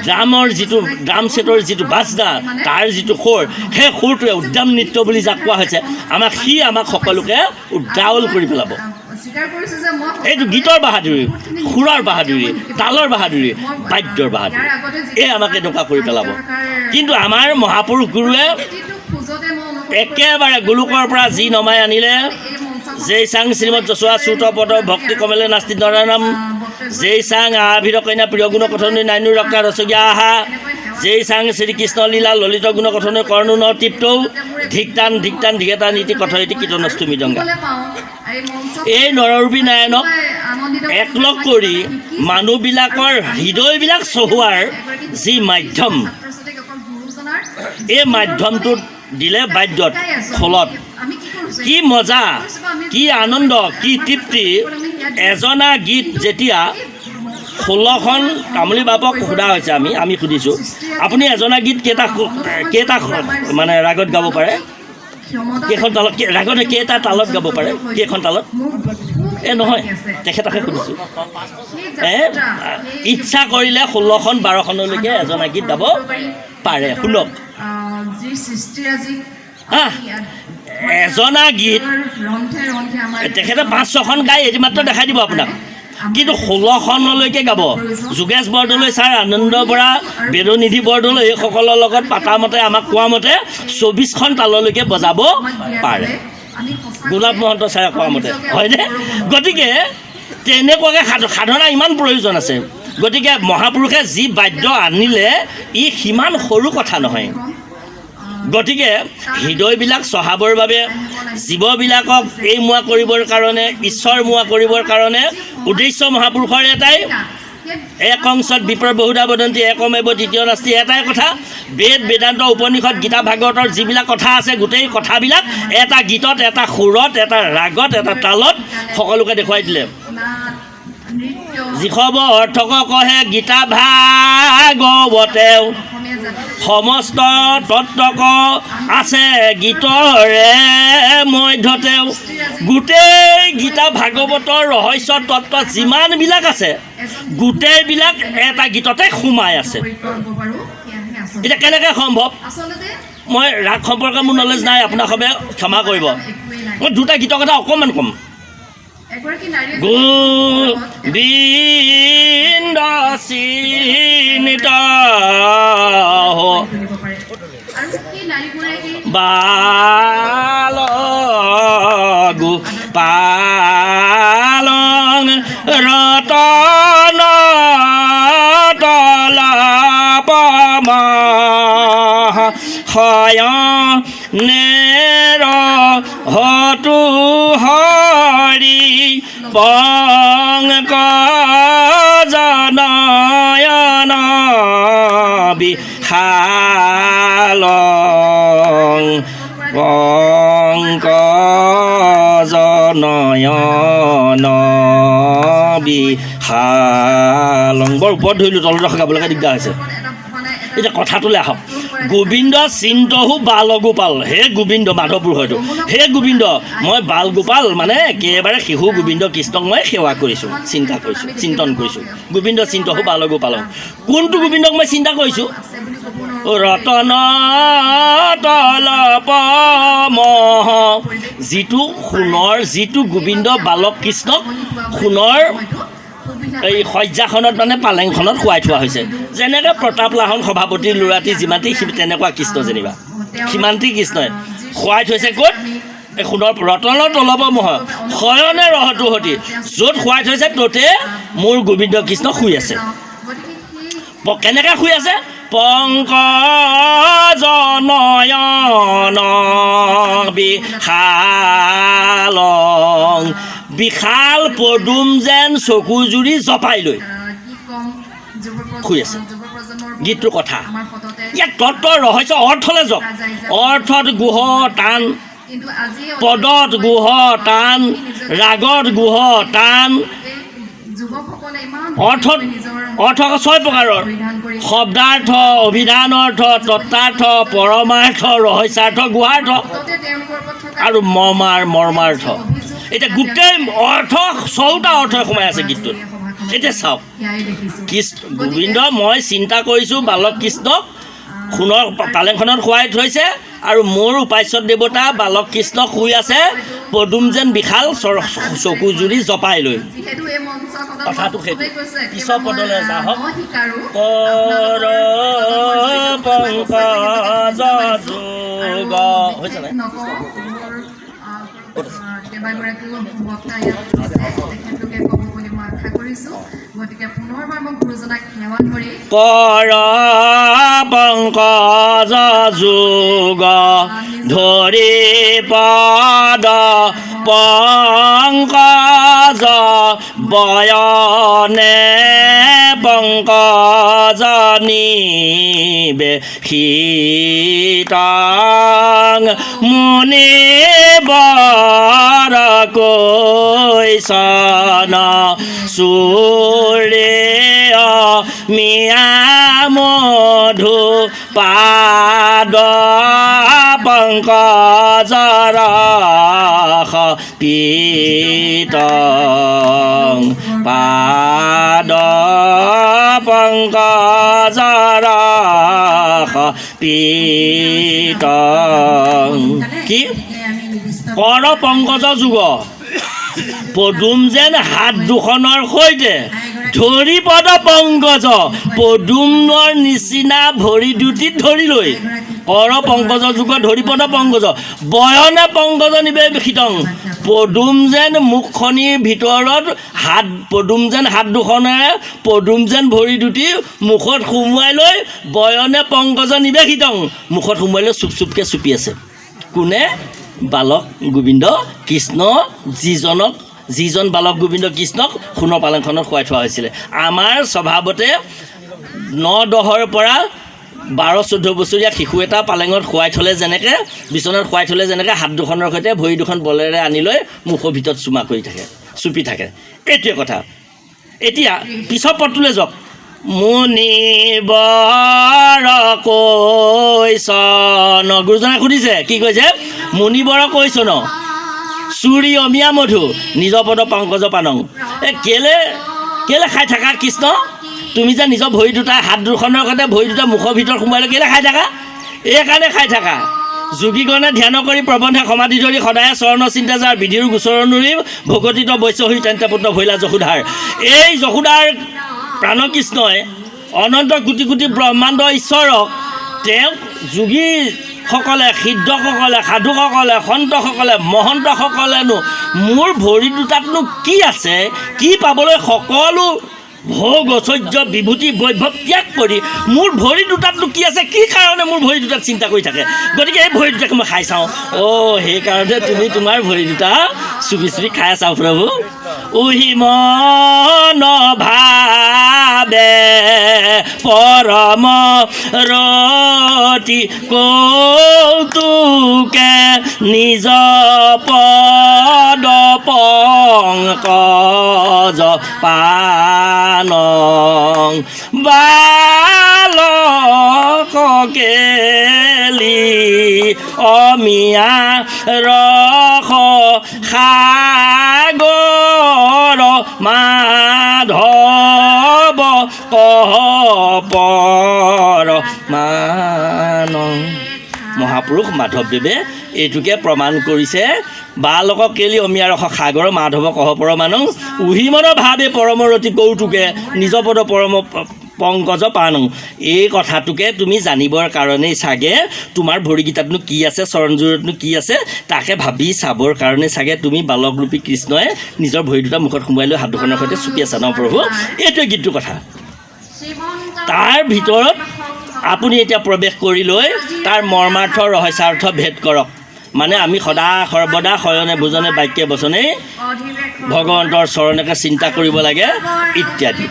ড্ৰাম ছেটৰ যিটো বাজনা, তাৰ যিটো সুৰ, সেই সুৰটোৱে উদ্যাম নৃত্য বুলি যাক কোৱা হৈছে, আমাক সকলোকে উদ্ৰাৱল কৰি পেলাব। এইটো গীতৰ বাহাদুৰি, সুৰৰ বাহাদুৰি, তালৰ বাহাদুৰি, বাদ্যৰ বাহাদুৰি, এই আমাক এনেকুৱা কৰি পেলাব। কিন্তু আমাৰ মহাপুৰুষ গুৰুৱে একেবাৰে গোলোকৰ পৰা যি নমাই আনিলে, যেই চাং শ্ৰীমৎ যশোৱা চুত পদ ভক্তি কমেলে নাস্তি নৰানাম, যেই চাং আভিৰ কন্যা প্ৰিয় গুণ কথনি নাইনু ৰক্তা ৰচগীয়া আহা, যেই চাং শ্ৰীকৃষ্ণ লীলা ললিত গুণ কথনে কৰ্ণু ন তৃপ্তৌ, ধিকটান ধিকটান ধিকেতা নীতি কথয়তি কীৰ্তনস্তু মৃদংগা। এই নৰৰূপী নাৰায়ণক একলগ কৰি মানুহবিলাকৰ হৃদয়বিলাক চহোৱাৰ যি মাধ্যম, এই মাধ্যমটোত দিলে বাদ্যত, খোলত। কি মজা, কি আনন্দ, কি তৃপ্তি। এজনা গীত যেতিয়া 16খন তামুলী বাপক সোধা হৈছে, আমি সুধিছোঁ, আপুনি এজনা গীত কেইটা মানে ৰাগত গাব পাৰে, কেইখন তালত, ৰাগতে কেইটা তালত গাব পাৰে, কেইখন তালত? নহয়, তেখেতকে সুধিছোঁ। ইচ্ছা কৰিলে 16খন 12খনলৈকে এজনা গীত গাব পাৰে। শুনক, এজনা গীত তেখেতে 5-6খন গাই এটি মাত্ৰ দেখাই দিব আপোনাক, কিন্তু 16খনলৈকে গাব। যোগেশ বৰদলৈ ছাৰ, আনন্দ বৰা, বেদনিধি বৰদলৈ এইসকলৰ লগত পাতা মতে, আমাক কোৱা মতে 24খন তাললৈকে বজাব পাৰে, গোলাপ মহন্ত ছাৰে কোৱা মতে, হয়নে? গতিকে তেনেকুৱাকৈ সাধনা ইমান প্ৰয়োজন আছে। গতিকে মহাপুৰুষে যি বাদ্য আনিলে, ই সিমান সৰু কথা নহয়। গতিকে হৃদয়বিলাক চহাবৰ বাবে, জীৱবিলাকক এই মোৱা কৰিবৰ কাৰণে, ঈশ্বৰ মোৱা কৰিবৰ কাৰণে উদ্দেশ্য মহাপুৰুষৰ এটাই, এক অংশত বিপ্ৰ বহুধা বদন্তি একমেৱ দ্বিতীয় নাস্তি। এটাই কথা, বেদ বেদান্ত উপনিষদ গীতা ভাগৱতৰ যিবিলাক কথা আছে, গোটেই কথাবিলাক এটা গীতত, এটা সুৰত, এটা ৰাগত, এটা তালত সকলোকে দেখুৱাই দিলে। যিসব অৰ্থক কহে গীতা ভাগৱতেও, সমস্ত তত্ত্বক আছে গীতৰে মধ্যতেও। গোটেই গীতা ভাগৱতৰ ৰহস্য তত্ত্ব যিমানবিলাক আছে, গোটেইবিলাক এটা গীততে সোমাই আছে। এতিয়া কেনেকৈ সম্ভৱ? মই ৰাগ সম্পৰ্কে মোৰ নলেজ নাই, আপোনাক সবে ক্ষমা কৰিব। মই দুটা গীতৰ কথা অকণমান ক'ম। গোবিন্দ চিনিত বাল গোপালং ৰতন তলাপমা শয়নেৰ হতু হৰি পংকজনয়ন বিশালং পংকজনয়ন বিশালং। বৰ ওপৰত ধৰিলোঁ, তলত গাবলৈকে দিগদাৰ হৈছে। এতিয়া কথাটোলৈ আহক গোবিন্দ চিন্তহু বালগোপাল হে গোবিন্দ মাধৱপুৰ হয়তো হে গোবিন্দ মই বালগোপাল মানে একেবাৰে শিশু গোবিন্দ কৃষ্ণক মই সেৱা কৰিছোঁ চিন্তা কৰিছোঁ চিন্তন কৰিছোঁ গোবিন্দ চিন্তহু বালগোপাল কোনটো গোবিন্দক মই চিন্তা কৰিছোঁ ৰতন তলপ মহ যিটো সোণৰ যিটো গোবিন্দ বালক কৃষ্ণক সোণৰ এই শয্যাখনত মানে পালেংখনত শুৱাই থোৱা হৈছে যেনেকৈ প্ৰতাপ লাহন সভাপতিৰ ল'ৰাটি যিমানটি তেনেকুৱা কৃষ্ণ যেনিবা সিমানটি কৃষ্ণই শুৱাই থৈছে ক'ত এই সোণৰ ৰতনৰ তলপ মহ শয়নে ৰহটো সতি য'ত শুৱাই থৈছে ত'তে মোৰ গোবিন্দ কৃষ্ণ শুই আছে কেনেকৈ শুই আছে পংকজ নয়ন বিশালং বিশাল পদুম যেন চকুজুৰি জপাই লৈ শুই আছে গীতটোৰ কথা ইয়াত তত্ত্ব ৰহস্য অৰ্থলৈ যাওক অৰ্থত গুহ টান পদত গুহ টান ৰাগত গুহ টান অৰ্থত অৰ্থ ছয় প্ৰকাৰৰ শব্দাৰ্থ অভিধান অৰ্থ তত্ত্বাৰ্থ পৰমাৰ্থ ৰহস্যাৰ্থ গুহাৰ্থ আৰু মৰ্মাৰ্থ এতিয়া গোটেই অৰ্থ ছটা অৰ্থই সোমাই আছে গীতটোত এতিয়া চাওক কৃষ্ণ গোবিন্দ মই চিন্তা কৰিছোঁ বালক কৃষ্ণক সোণৰ পালেংখনত শুৱাই থৈছে আৰু মোৰ উপাস্য দেৱতা বালক কৃষ্ণ শুই আছে পদুম যেন বিশাল চকুজুৰি জপাই লৈ কথাটো সেইটো পিছৰ পদলৈ যাওক কৰ পংকজ যোগ হৈছে নাই কেইবাগৰাকীও বক্তা ইয়াত তেখেতলোকে ক'ব বুলি মই আশা কৰিছোঁ গতিকে পুনৰবাৰ মই গুৰুজনাক সেৱা কৰি কৰ পংকজ যোগ ধৰি পদ পংকজ বয়নে পংকজ নিবেশিতাং মুনিবৰ কৈছন সূৰ্য মিয়া মধু পাদ পংকজৰ পীতং পাদ পংকজৰ পীতং কি কৰ পংকজ যুগ পদুম যেন হাত দুখনৰ সৈতে ধৰি পদ পংকজ পদুমৰ নিচিনা ভৰি দুটিত ধৰি লৈ কৰ পংকজ যুগ ধৰি পদ পংকজ বয়নে পংকজ নিবেশিতং পদুম যেন মুখখনিৰ ভিতৰত পদুম যেন হাত দুখনেৰে পদুম যেন ভৰি দুটি মুখত সুমুৱাই লৈ বয়নে পংকজ নিবেশিতং মুখত সুমুৱাই লৈ চুপ চুপকৈ চুপি আছে কোনে বালক গোবিন্দ কৃষ্ণ যিজন বালক গোবিন্দ কৃষ্ণক সোণৰ পালেংখনত শুৱাই থোৱা হৈছিলে আমাৰ স্বভাৱতে 9-10ৰ পৰা 12-14 বছৰীয়া শিশু এটা পালেঙত শুৱাই থ'লে যেনেকৈ বিচনাত শুৱাই থ'লে যেনেকৈ হাত দুখনৰ সৈতে ভৰি দুখন বলেৰে আনি লৈ মুখৰ ভিতৰত চুমা কৰি থাকে চুপি থাকে এইটোৱে কথা এতিয়া পিছৰ পদটোলৈ যাওক মুনিবৰ কৈছন গুৰুজনাই সুধিছে কি কৈছে মুনিবৰ কৈছন চুৰি অমিয়া মধু নিজ পদ পংকজ পানং কেলে খাই থাকা কৃষ্ণ তুমি যে নিজৰ ভৰি দুটা হাত দুখনৰ সৈতে ভৰি দুটা মুখৰ ভিতৰত সোমাই লৈ কেলে খাই থাকা এইকাৰণে খাই থাকা যোগীগণে ধ্যান কৰি প্ৰবন্ধে সমাধি ধৰি সদায় চৰণ চিন্তা যাৰ বিধিৰ গোচৰ নুৰি ভকতিত বৈশ্য হৈ তেন্তে পুত্ৰ ভৈলা যশোধাৰ এই যশোধাৰ প্ৰাণকৃষ্ণই অনন্ত কোটি কোটি ব্ৰহ্মাণ্ড ঈশ্বৰক তেওঁক যোগীসকলে সিদ্ধসকলে সাধুসকলে সন্তসকলে মহন্তসকলেনো মোৰ ভৰি দুটাতনো কি আছে কি পাবলৈ সকলো ভোগ ঐশ্বৰ্য বিভূতি বৈভৱ ত্যাগ কৰি মোৰ ভৰি দুটাতনো কি আছে কি কাৰণে মোৰ ভৰি দুটাত চিন্তা কৰি থাকে গতিকে এই ভৰি দুটাক মই খাই চাওঁ সেইকাৰণে তুমি তোমাৰ ভৰি দুটা চুপি চুপি খাই চাওঁ প্ৰভু উহিমন ভাবে পৰম ৰতি কৌতুকে নিজ পদ পংকজ পানং বাল কেলি অমিয়া ৰস সাগৰ মাধৱ কহপৰ মান মহাপুৰুষ মাধৱদেৱে এইটোকে প্ৰমাণ কৰিছে বালক কেলি অমিয়া ৰস সাগৰ মাধৱ কহপৰ মানুহ উহিমন ভাৱে পৰমৰতি কৌতুকে নিজ পদ পৰম পংকজ পানং এই কথাটোকে তুমি জানিবৰ কাৰণেই চাগে তোমাৰ ভৰিকেইটাতনো কি আছে চৰণযোৰতনো কি আছে তাকে ভাবি চাবৰ কাৰণে চাগে তুমি বালকৰূপী কৃষ্ণই নিজৰ ভৰি দুটা মুখত সোমাই লৈ হাত দুখনৰ সৈতে চুপি আছা ন প্ৰভু এইটোৱে গীতটোৰ কথা তাৰ ভিতৰত আপুনি এতিয়া প্ৰৱেশ কৰি লৈ তাৰ মৰ্মাৰ্থ ৰহস্যাৰ্থ ভেদ কৰক মানে আমি সদা সৰ্বদা শয়নে ভোজনে বাক্যে বচনেই ভগৱন্তৰ চৰণকে চিন্তা কৰিব লাগে ইত্যাদি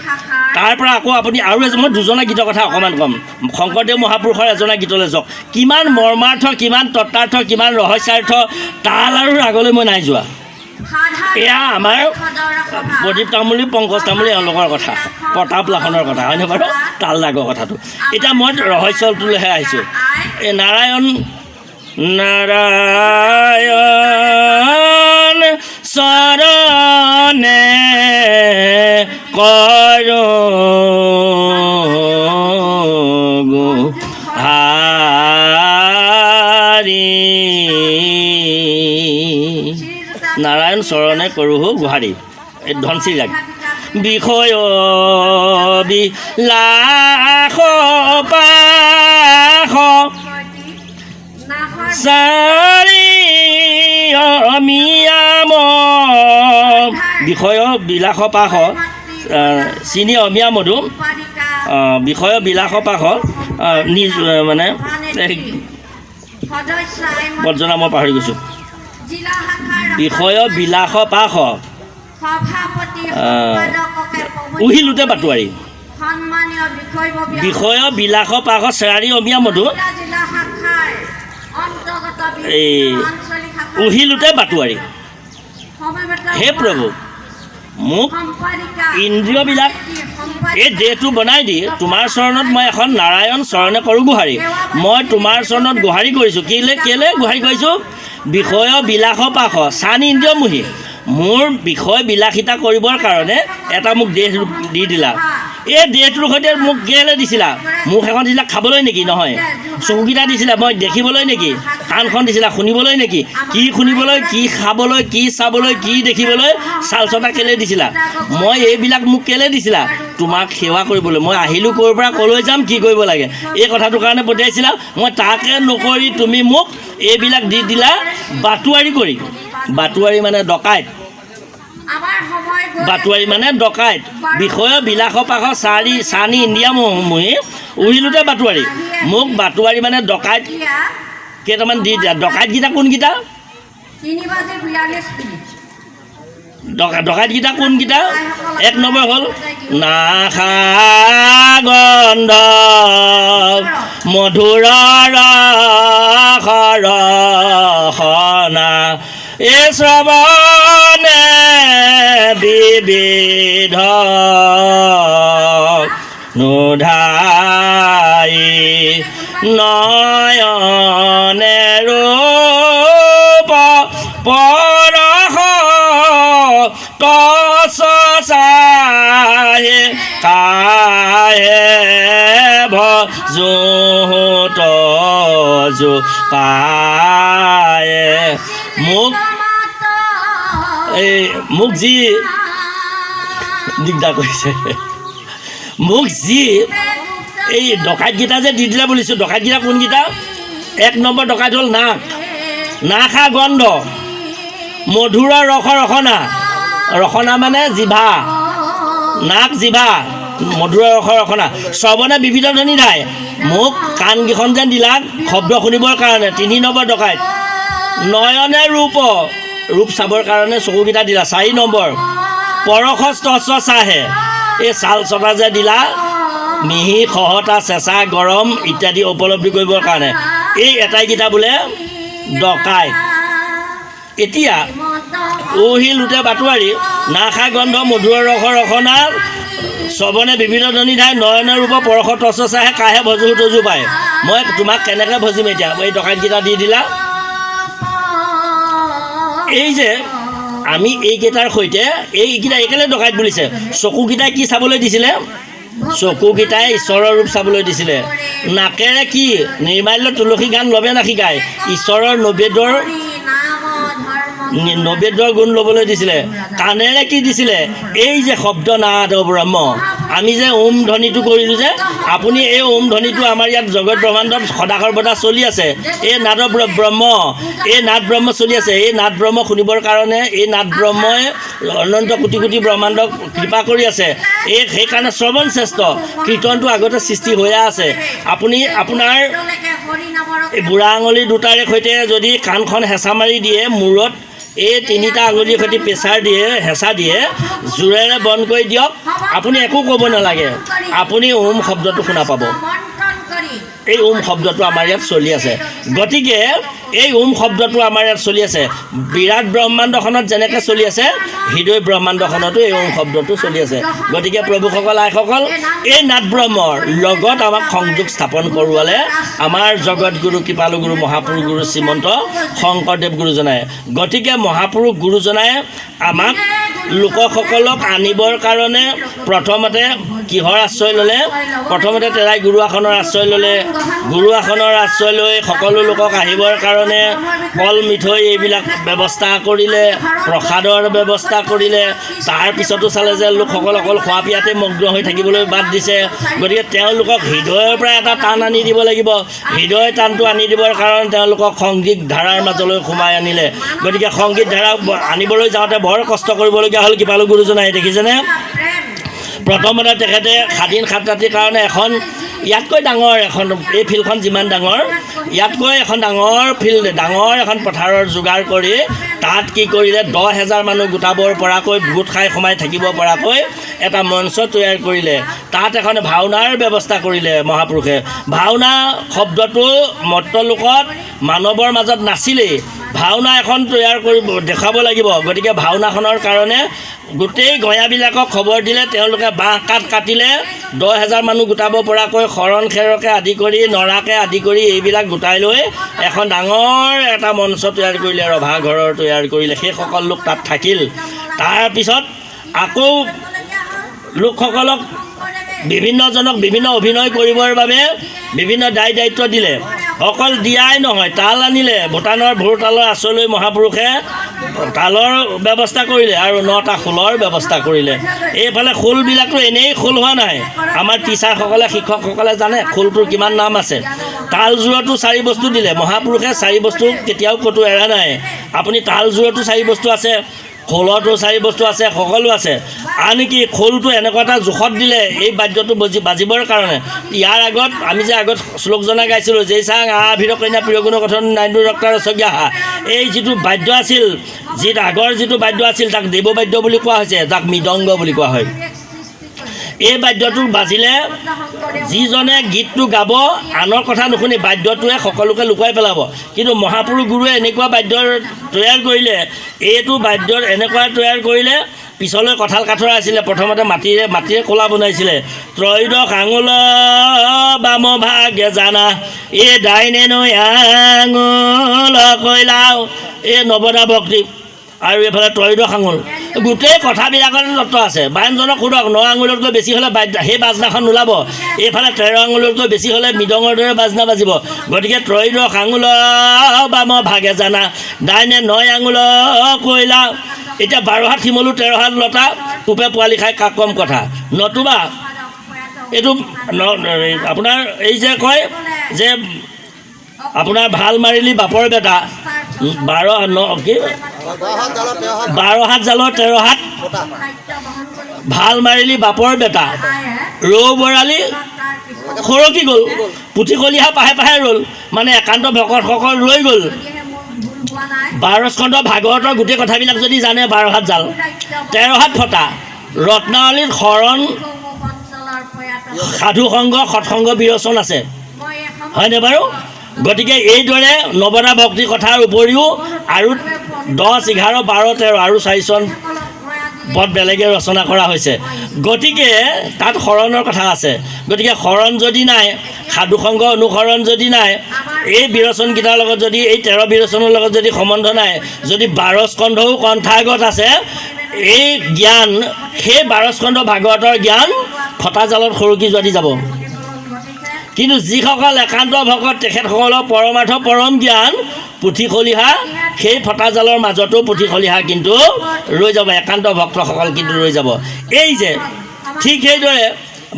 তাৰ পৰা আকৌ আপুনি আৰু মই দুজনা গীতৰ কথা অকণমান ক'ম শংকৰদেৱ মহাপুৰুষৰ এজনা গীতলৈ যাওক কিমান মৰ্মাৰ্থ কিমান তত্বাৰ্থ কিমান ৰহস্যাৰ্থ তাল আৰু ৰাগলৈ মই নাই যোৱা এয়া আমাৰ প্ৰদীপ তামুলী পংকজ তামুলী এওঁলোকৰ কথা প্ৰতাপ লাহনৰ কথা হয়নে বাৰু তাল ৰাগৰ কথাটো এতিয়া মই ৰহস্যটোলৈহে আহিছোঁ এই নাৰায়ণ চৰণে কৰোঁ গোহাৰি নাৰায়ণ চৰণে কৰোঁ গোহাৰি এই ধনশ্ৰী ৰাগ বিষয় বিলাস পাশ চাৰি অমিয়াম বিষয় বিলাস পাশ চিনি অমিয়া মধু বিষয় বিলাস পাশ নিজ মানে বৰ্জনা মই পাহৰি গৈছোঁ বিষয় বিলাস পাশ উহিলোতে বাটুৱাৰী বিষয় বিলাস পাশ চেৰাৰী অমিয়া মধু এই উহিলোতে বাটুৱাৰী হে প্ৰভু মোক ইন্দ্ৰিয়বিলাক এই দেহটো বনাই দি তোমাৰ চৰণত মই এখন নাৰায়ণ চৰণে কৰোঁ গোহাৰি মই তোমাৰ চৰণত গোহাৰি কৰিছোঁ কেলে গোহাৰি কৰিছোঁ বিষয় বিলাস পাশ চান ইন্দ্ৰিয়মোহী মোৰ বিষয় বিলাসিতা কৰিবৰ কাৰণে এটা মোক দেহ দি দিলা এই দেহটোৰ সৈতে মোক কেলে দিছিলা মোক এখন দিছিলা খাবলৈ নেকি নহয় চকুকেইটা দিছিলা মই দেখিবলৈ নেকি কাণখন দিছিলা শুনিবলৈ নেকি কি শুনিবলৈ কি খাবলৈ কি চাবলৈ কি দেখিবলৈ চালচটা কেলে দিছিলা মই এইবিলাক মোক কেলে দিছিলা তোমাক সেৱা কৰিবলৈ মই আহিলোঁ ক'ৰ পৰা ক'লৈ যাম কি কৰিব লাগে এই কথাটোৰ কাৰণে পঠিয়াইছিলা মই তাকে নকৰি তুমি মোক এইবিলাক দি দিলা বাটুৱাৰী কৰি বাটুৱাৰী মানে ডকাইত বাটুৱাৰী মানে ডকাইত বিষয় বিলাস পাশ চানি ইণ্ডিয়া মোহী উহিলোতে বাটুৱাৰী মোক বাটুৱাৰী মানে ডকাইত কেইটামান দি দিয়া ডকাইতকেইটা কোনকেইটা ডকাইতকেইটা কোনকেইটা এক নম্বৰ হ'ল নাখা গন্ধ মধুৰ ৰসনা এ শ্ৰৱণে বিবিধ নোধাই নয়নে ৰূপ পৰশ কচ চাহে কাহে ভজোত জো পায়ে মোক যি দিগদাৰ কৰিছে মোক যি এই ডকাইতকেইটা যে দি দিলে বুলিছোঁ ডকাইতকেইটা কোনকেইটা এক নম্বৰ ডকাইত হ'ল নাখা গন্ধ মধুৰ ৰসনা মানে জিভা নাক জিভা মধুৰ ৰসনা শ্ৰৱণে বিবিধ ধ্বনি ধাই মোক কাণকেইখন যেন দিলা শব্দ শুনিবৰ কাৰণে 3 নম্বৰ ডকাইত নয়নে ৰূপ চাবৰ কাৰণে চকুকেইটা দিলা 4 নম্বৰ পৰশ চাহে এই চাল চটা যে দিলা মিহি খহটা চেঁচা গৰম ইত্যাদি উপলব্ধি কৰিবৰ কাৰণে এই এটাইকেইটা বোলে ডকাইত এতিয়া উহিলোতে বাটুৱাৰী নাখা গন্ধ মধুৰ ৰসনা শ্ৰৱণে বিবিধ ধ্বনি ধাই নয়নৰ ৰূপ পৰশ টচ চাহে কাহে ভজু তজু পায় মই তোমাক কেনেকৈ ভজিম এতিয়া এই ডকাইতকেইটা দি দিলা এই যে আমি এইকেইটাৰ সৈতে এইকেইটা একেলগে ডকাইত বুলিছে চকুকেইটাই কি চাবলৈ দিছিলে চকুকেইটাই ঈশ্বৰৰ ৰূপ চাবলৈ দিছিলে নাকেৰে কি নিৰ্মাল্য তুলসী গান লবে নাশিকায় ঈশ্বৰৰ নবেদৰ গুণ ল'বলৈ দিছিলে কাণেৰে কি দিছিলে এই যে শব্দ নাদ ব্ৰহ্ম আমি যে ওম ধ্বনিটো কৰিলোঁ যে আপুনি এই ওম ধ্বনিটো আমাৰ ইয়াত জগত ব্ৰহ্মাণ্ডত সদা সৰ্বদা চলি আছে এই নাদ ব্ৰহ্ম এই নাদ ব্ৰহ্ম চলি আছে এই নাদ ব্ৰহ্ম শুনিবৰ কাৰণে এই নাদ ব্ৰহ্মই অনন্ত কোটি কোটি ব্ৰহ্মাণ্ডক কৃপা কৰি আছে সেইকাৰণে শ্ৰৱণ শ্ৰেষ্ঠ কীৰ্তনটো আগতে সৃষ্টি হৈয়ে আছে আপুনি আপোনাৰ এই বুঢ়া আঙুলি দুটাৰে সৈতে যদি কাণখন হেঁচা মাৰি দিয়ে মূৰত এই তিনিটা আঙুলিৰ সৈতে প্ৰেছাৰ দিয়ে হেঁচা দিয়ে জোৰেৰে বন্ধ কৰি দিয়ক আপুনি একো ক'ব নালাগে আপুনি ওম শব্দটো শুনা পাব এই ওম শব্দটো আমাৰ ইয়াত চলি আছে গতিকে এই ওম শব্দটো আমাৰ ইয়াত চলি আছে বিৰাট ব্ৰহ্মাণ্ডখনত যেনেকৈ চলি আছে হৃদয় ব্ৰহ্মাণ্ডখনতো এই ওম শব্দটো চলি আছে গতিকে প্ৰভুসকল আইসকল এই নাদ ব্ৰহ্মৰ লগত আমাক সংযোগ স্থাপন কৰোৱালে আমাৰ জগতগুৰু কৃপালু গুৰু মহাপুৰুষ গুৰু শ্ৰীমন্ত শংকৰদেৱ গুৰুজনাই গতিকে মহাপুৰুষ গুৰুজনাই আমাক লোকসকলক আনিবৰ কাৰণে প্ৰথমতে কিহৰ আশ্ৰয় ল'লে প্ৰথমতে তেৰাই গুৰু আসনৰ আশ্ৰয় ল'লে গুৰু আসনৰ আশ্ৰয় লৈ সকলো লোকক আহিবৰ কাৰণে কল মিঠৈ এইবিলাক ব্যৱস্থা কৰিলে প্ৰসাদৰ ব্যৱস্থা কৰিলে তাৰপিছতো চালে যে লোকসকল অকল খোৱা পিয়াতে মগ্ন হৈ থাকিবলৈ বাদ দিছে গতিকে তেওঁলোকক হৃদয়ৰ পৰা এটা টান আনি দিব লাগিব হৃদয় টানটো আনি দিবৰ কাৰণে তেওঁলোকক সংগীত ধাৰাৰ মাজলৈ সোমাই আনিলে গতিকে সংগীত ধাৰা আনিবলৈ যাওঁতে বৰ কষ্ট কৰিবলগীয়া হ'ল কৃপালু গুৰুজনাই দেখিছেনে প্ৰথমতে তেখেতে সাদিন সাত ৰাতিৰ কাৰণে এখন ইয়াতকৈ ডাঙৰ এখন এই ফিল্ডখন যিমান ডাঙৰ ইয়াতকৈ এখন ডাঙৰ ফিল্ড ডাঙৰ এখন পথাৰৰ যোগাৰ কৰি তাত কি কৰিলে 10,000 মানুহ গোটাবৰ পৰাকৈ গোট খাই সোমাই থাকিব পৰাকৈ এটা মঞ্চ তৈয়াৰ কৰিলে তাত এখন ভাওনাৰ ব্যৱস্থা কৰিলে মহাপুৰুষে ভাওনা শব্দটো মত্তলোকত মানৱৰ মাজত নাছিলেই ভাওনা এখন তৈয়াৰ কৰিব দেখাব লাগিব গতিকে ভাওনাখনৰ কাৰণে গোটেই গঞাবিলাকক খবৰ দিলে তেওঁলোকে বাঁহ কাঠ কাটিলে 10,000 মানুহ গোটাব পৰাকৈ শৰণ খেৰকে আদি কৰি নৰাকে আদি কৰি এইবিলাক গোটাই লৈ এখন ডাঙৰ এটা মঞ্চ তৈয়াৰ কৰিলে ৰভাঘৰৰ তৈয়াৰ কৰিলে সেইসকল লোক তাত থাকিল তাৰপিছত আকৌ লোকসকলক বিভিন্নজনক বিভিন্ন অভিনয় কৰিবৰ বাবে বিভিন্ন দায়িত্ব দিলে অকল দিয়াই নহয় তাল আনিলে ভূটানৰ ভোৰ তালৰ আশ্ৰয় লৈ মহাপুৰুষে তালৰ ব্যৱস্থা কৰিলে আৰু 9টা খোলৰ ব্যৱস্থা কৰিলে এইফালে খোলবিলাকতো এনেই খোল হোৱা নাই আমাৰ টিচাৰসকলে শিক্ষকসকলে জানে খোলটোৰ কিমান নাম আছে তালযোৰতো 4 বস্তু দিলে মহাপুৰুষে 4 বস্তু কেতিয়াও ক'তো এৰা নাই আপুনি তালযোৰতো 4 বস্তু আছে খোলতো 4 বস্তু আছে সকলো আছে আনকি খোলটো এনেকুৱা এটা জোখত দিলে এই বাদ্যটো বাজিবৰ কাৰণে ইয়াৰ আগত আমি যে আগত শ্লোকজনা গাইছিলোঁ যে চাং আভিৰ কন্যা প্ৰিয়গুণ কথন নাইন্দু ৰক্তাৰ সজ্ঞা এই যিটো বাদ্য আছিল আগৰ যিটো বাদ্য আছিল তাক দেৱবাদ্য বুলি কোৱা হৈছে তাক মৃদংগ বুলি কোৱা হয় এই বাদ্যটো বাজিলে যিজনে গীতটো গাব আনৰ কথা নুশুনি বাদ্যটোৱে সকলোকে লুকুৱাই পেলাব কিন্তু মহাপুৰুষ গুৰুৱে এনেকুৱা বাদ্য তৈয়াৰ কৰিলে এইটো বাদ্যৰ এনেকুৱা তৈয়াৰ কৰিলে পিছলৈ কঁঠাল কাঠৰ আছিলে প্ৰথমতে মাটিৰে কলা বনাইছিলে ত্ৰয়োদশ আঙুল বাম ভাগে জানা এই ডাইনে নৈ আঙুল কৈলাও এই নৱদা ভক্তি আৰু এইফালে ত্ৰয়োদশ আঙুল গোটেই কথাবিলাকৰ তত্ত্ব আছে বায়নজনক সোধক 9 আঙুলতকৈ বেছি হ'লে সেই বাজনাখন নোলাব এইফালে 13 আঙুলতকৈ বেছি হ'লে মৃদঙৰ দৰে বাজনা বাজিব গতিকে ত্ৰয়োদশ আঙুল বাম ভাগে জানা ডাইনে 9 আঙুল কৈলা এতিয়া 12 হাত শিমলু 13 হাত লতা কোপে পোৱালি খাই কাক কম কথা নতুবা এইটো আপোনাৰ এই যে কয় যে আপোনাৰ ভাল মাৰিলি বাপৰ বেটা 12 হাত জালৰ 13 হাত ভাল মাৰিলি বাপৰ বেটা ৰৌ বৰালি খৰকি গ'ল পুথি কলিহা পাহে পাহে ৰ'ল মানে একান্ত ভকতসকল ৰৈ গ'ল 12 স্কন্ধ ভাগৱতৰ গোটেই কথাবিলাক যদি জানে 12 হাত জাল 13 হাত ফটা ৰত্নাৱলীত শৰণ সাধু সংঘ সৎসংগ বিৰচন আছে হয়নে বাৰু গতিকে এইদৰে নৱদা ভক্তি কথাৰ উপৰিও আৰু 10, 11, 12, 13 আৰু 4 চন পদ বেলেগে ৰচনা কৰা হৈছে। গতিকে তাত শৰণৰ কথা আছে। গতিকে শৰণ যদি নাই, সাধুসংগ অনুসৰণ যদি নাই, এই বিৰচনকেইটাৰ লগত যদি এই 13 বিৰচনৰ লগত যদি সম্বন্ধ নাই, যদি 12 স্কন্ধও কণ্ঠাগত আছে, এই জ্ঞান সেই 12 স্কন্ধ ভাগৱতৰ জ্ঞান ফটা জালত সৰকি যোৱাদি যাব। কিন্তু যিসকল একান্ত ভকত তেখেতসকলৰ পৰমাৰ্থ পৰম জ্ঞান পুথি খলিহা, সেই ফটা জালৰ মাজতো পুথি খলিহা কিন্তু ৰৈ যাব, একান্ত ভক্তসকল কিন্তু ৰৈ যাব। এই যে ঠিক সেইদৰে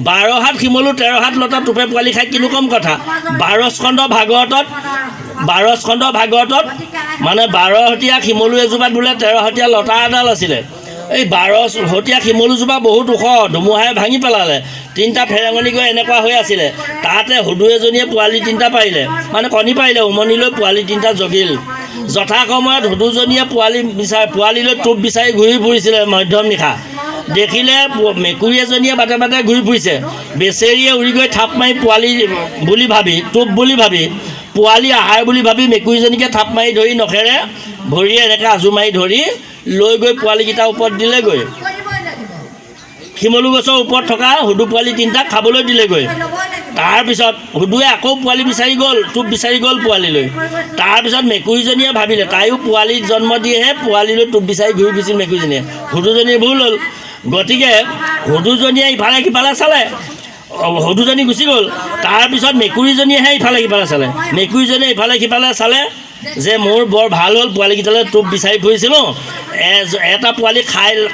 12 হাত শিমলু 13 হাত লতা টোপে পোৱালি খাই কিনো কম কথা। 12 স্কন্ধ ভাগৱতত মানে 12 হতীয়া শিমলু এজোপাত বোলে 13 হতীয়া লতা এডাল আছিলে। এই 12 হতীয়া শিমলুজোপা বহুত ওখ, ধুমুহাই ভাঙি পেলালে। 3টা ফেৰেঙনি গৈ এনেকুৱা হৈ আছিলে। তাতে হুদু এজনীয়ে পোৱালি 3টা পাৰিলে, মানে কণী পাৰিলে, উমনি লৈ পোৱালি 3টা জগিল। যথাসময়ত হুদুজনীয়ে পোৱালি লৈ টোপ বিচাৰি ঘূৰি ফুৰিছিলে মধ্যম নিশা। দেখিলে মেকুৰী এজনীয়ে বাটে বাটে ঘূৰি ফুৰিছে। বেচেৰীয়ে উৰি গৈ থাপ মাৰি পোৱালি বুলি ভাবি, টোপ বুলি ভাবি, পোৱালি আহাৰ বুলি ভাবি মেকুৰীজনীকে থাপ মাৰি ধৰি নখেৰে ভৰিয়ে এনেকৈ আজু মাৰি ধৰি লৈ গৈ পোৱালিকেইটাৰ ওপৰত দিলেগৈ। শিমলু গছৰ ওপৰত থকা হুদু পোৱালি 3টাক খাবলৈ দিলেগৈ। তাৰপিছত হুদুৱে আকৌ পোৱালি বিচাৰি গ'ল, টোপ বিচাৰি গ'ল পোৱালিলৈ। তাৰপিছত মেকুৰীজনীয়ে ভাবিলে, তাইও পোৱালি জন্ম দিয়েহে পোৱালিলৈ টোপ বিচাৰি ঘূৰি ফুৰিছিল মেকুৰীজনীয়ে। হুদুজনীয়ে ভুল হ'ল। গতিকে হুদুজনীয়ে ইফালে সিফালে চালে, হুদুজনী গুচি গ'ল। তাৰপিছত মেকুৰীজনীয়েহে ইফালে সিফালে চালে। মেকুৰীজনীয়ে ইফালে সিফালে চালে যে মোৰ বৰ ভাল হ'ল, পোৱালিকেইটালৈ টোপ বিচাৰি ফুৰিছিলোঁ, এটা পোৱালি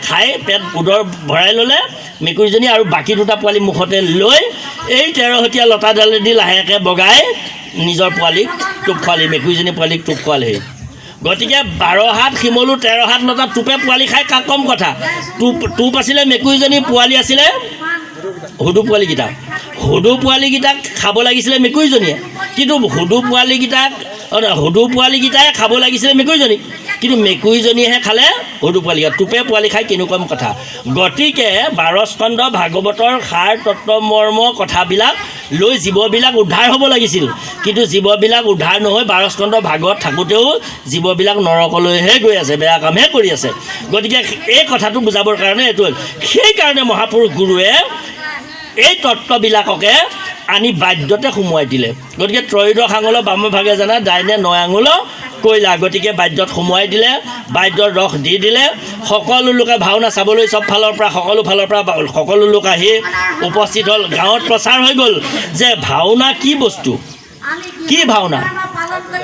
খাই পেট উদৰ ভৰাই ল'লে মেকুৰীজনী, আৰু বাকী 2টা পোৱালি মুখতে লৈ এই 13 হতীয়া লতাডালেদি লাহেকৈ বগাই নিজৰ পোৱালিক টোপ খোৱালি, মেকুৰীজনী পোৱালিক টোপ খোৱালেহি। গতিকে 12 হাত শিমলু 13 হাত লতা টোপে পোৱালি খাই কম কথা। টোপ আছিলে মেকুৰীজনী, পোৱালি আছিলে হুদু পোৱালিকেইটা। হুদু পোৱালিকেইটাক খাব লাগিছিলে মেকুৰীজনীয়ে, কিন্তু হুদু পোৱালিকেইটাই খাব লাগিছিলে মেকুৰীজনীক, কিন্তু মেকুৰীজনীয়েহে খালে হুদু পোৱালিকেইটা। টোপে পোৱালি খাই কিনো কম কথা। গতিকে 12 স্কন্ধ ভাগৱতৰ সাৰ তত্ত্ব মৰ্ম কথাবিলাক লৈ জীৱবিলাক উদ্ধাৰ হ'ব লাগিছিল, কিন্তু জীৱবিলাক উদ্ধাৰ নহৈ 12 স্কন্ধ ভাগৱত থাকোঁতেও জীৱবিলাক নৰকলৈহে গৈ আছে, বেয়া কামহে কৰি আছে। গতিকে এই কথাটো বুজাবৰ কাৰণে এইটো হ'ল। সেইকাৰণে মহাপুৰুষ গুৰুৱে এই তত্ত্ববিলাককে আনি বাদ্যতে সোমোৱাই দিলে। গতিকে ত্ৰয়োদশ আঙুলৰ বামভাগে জানা, ডাইনে 9 আঙুলৰ কয়লা। গতিকে বাদ্যত সোমোৱাই দিলে, বাদ্যৰ ৰস দি দিলে। সকলো লোকে ভাওনা চাবলৈ চব ফালৰ পৰা, সকলো ফালৰ পৰা সকলো লোক আহি উপস্থিত হ'ল। গাঁৱত প্ৰচাৰ হৈ গ'ল যে ভাওনা কি বস্তু, কি ভাওনা।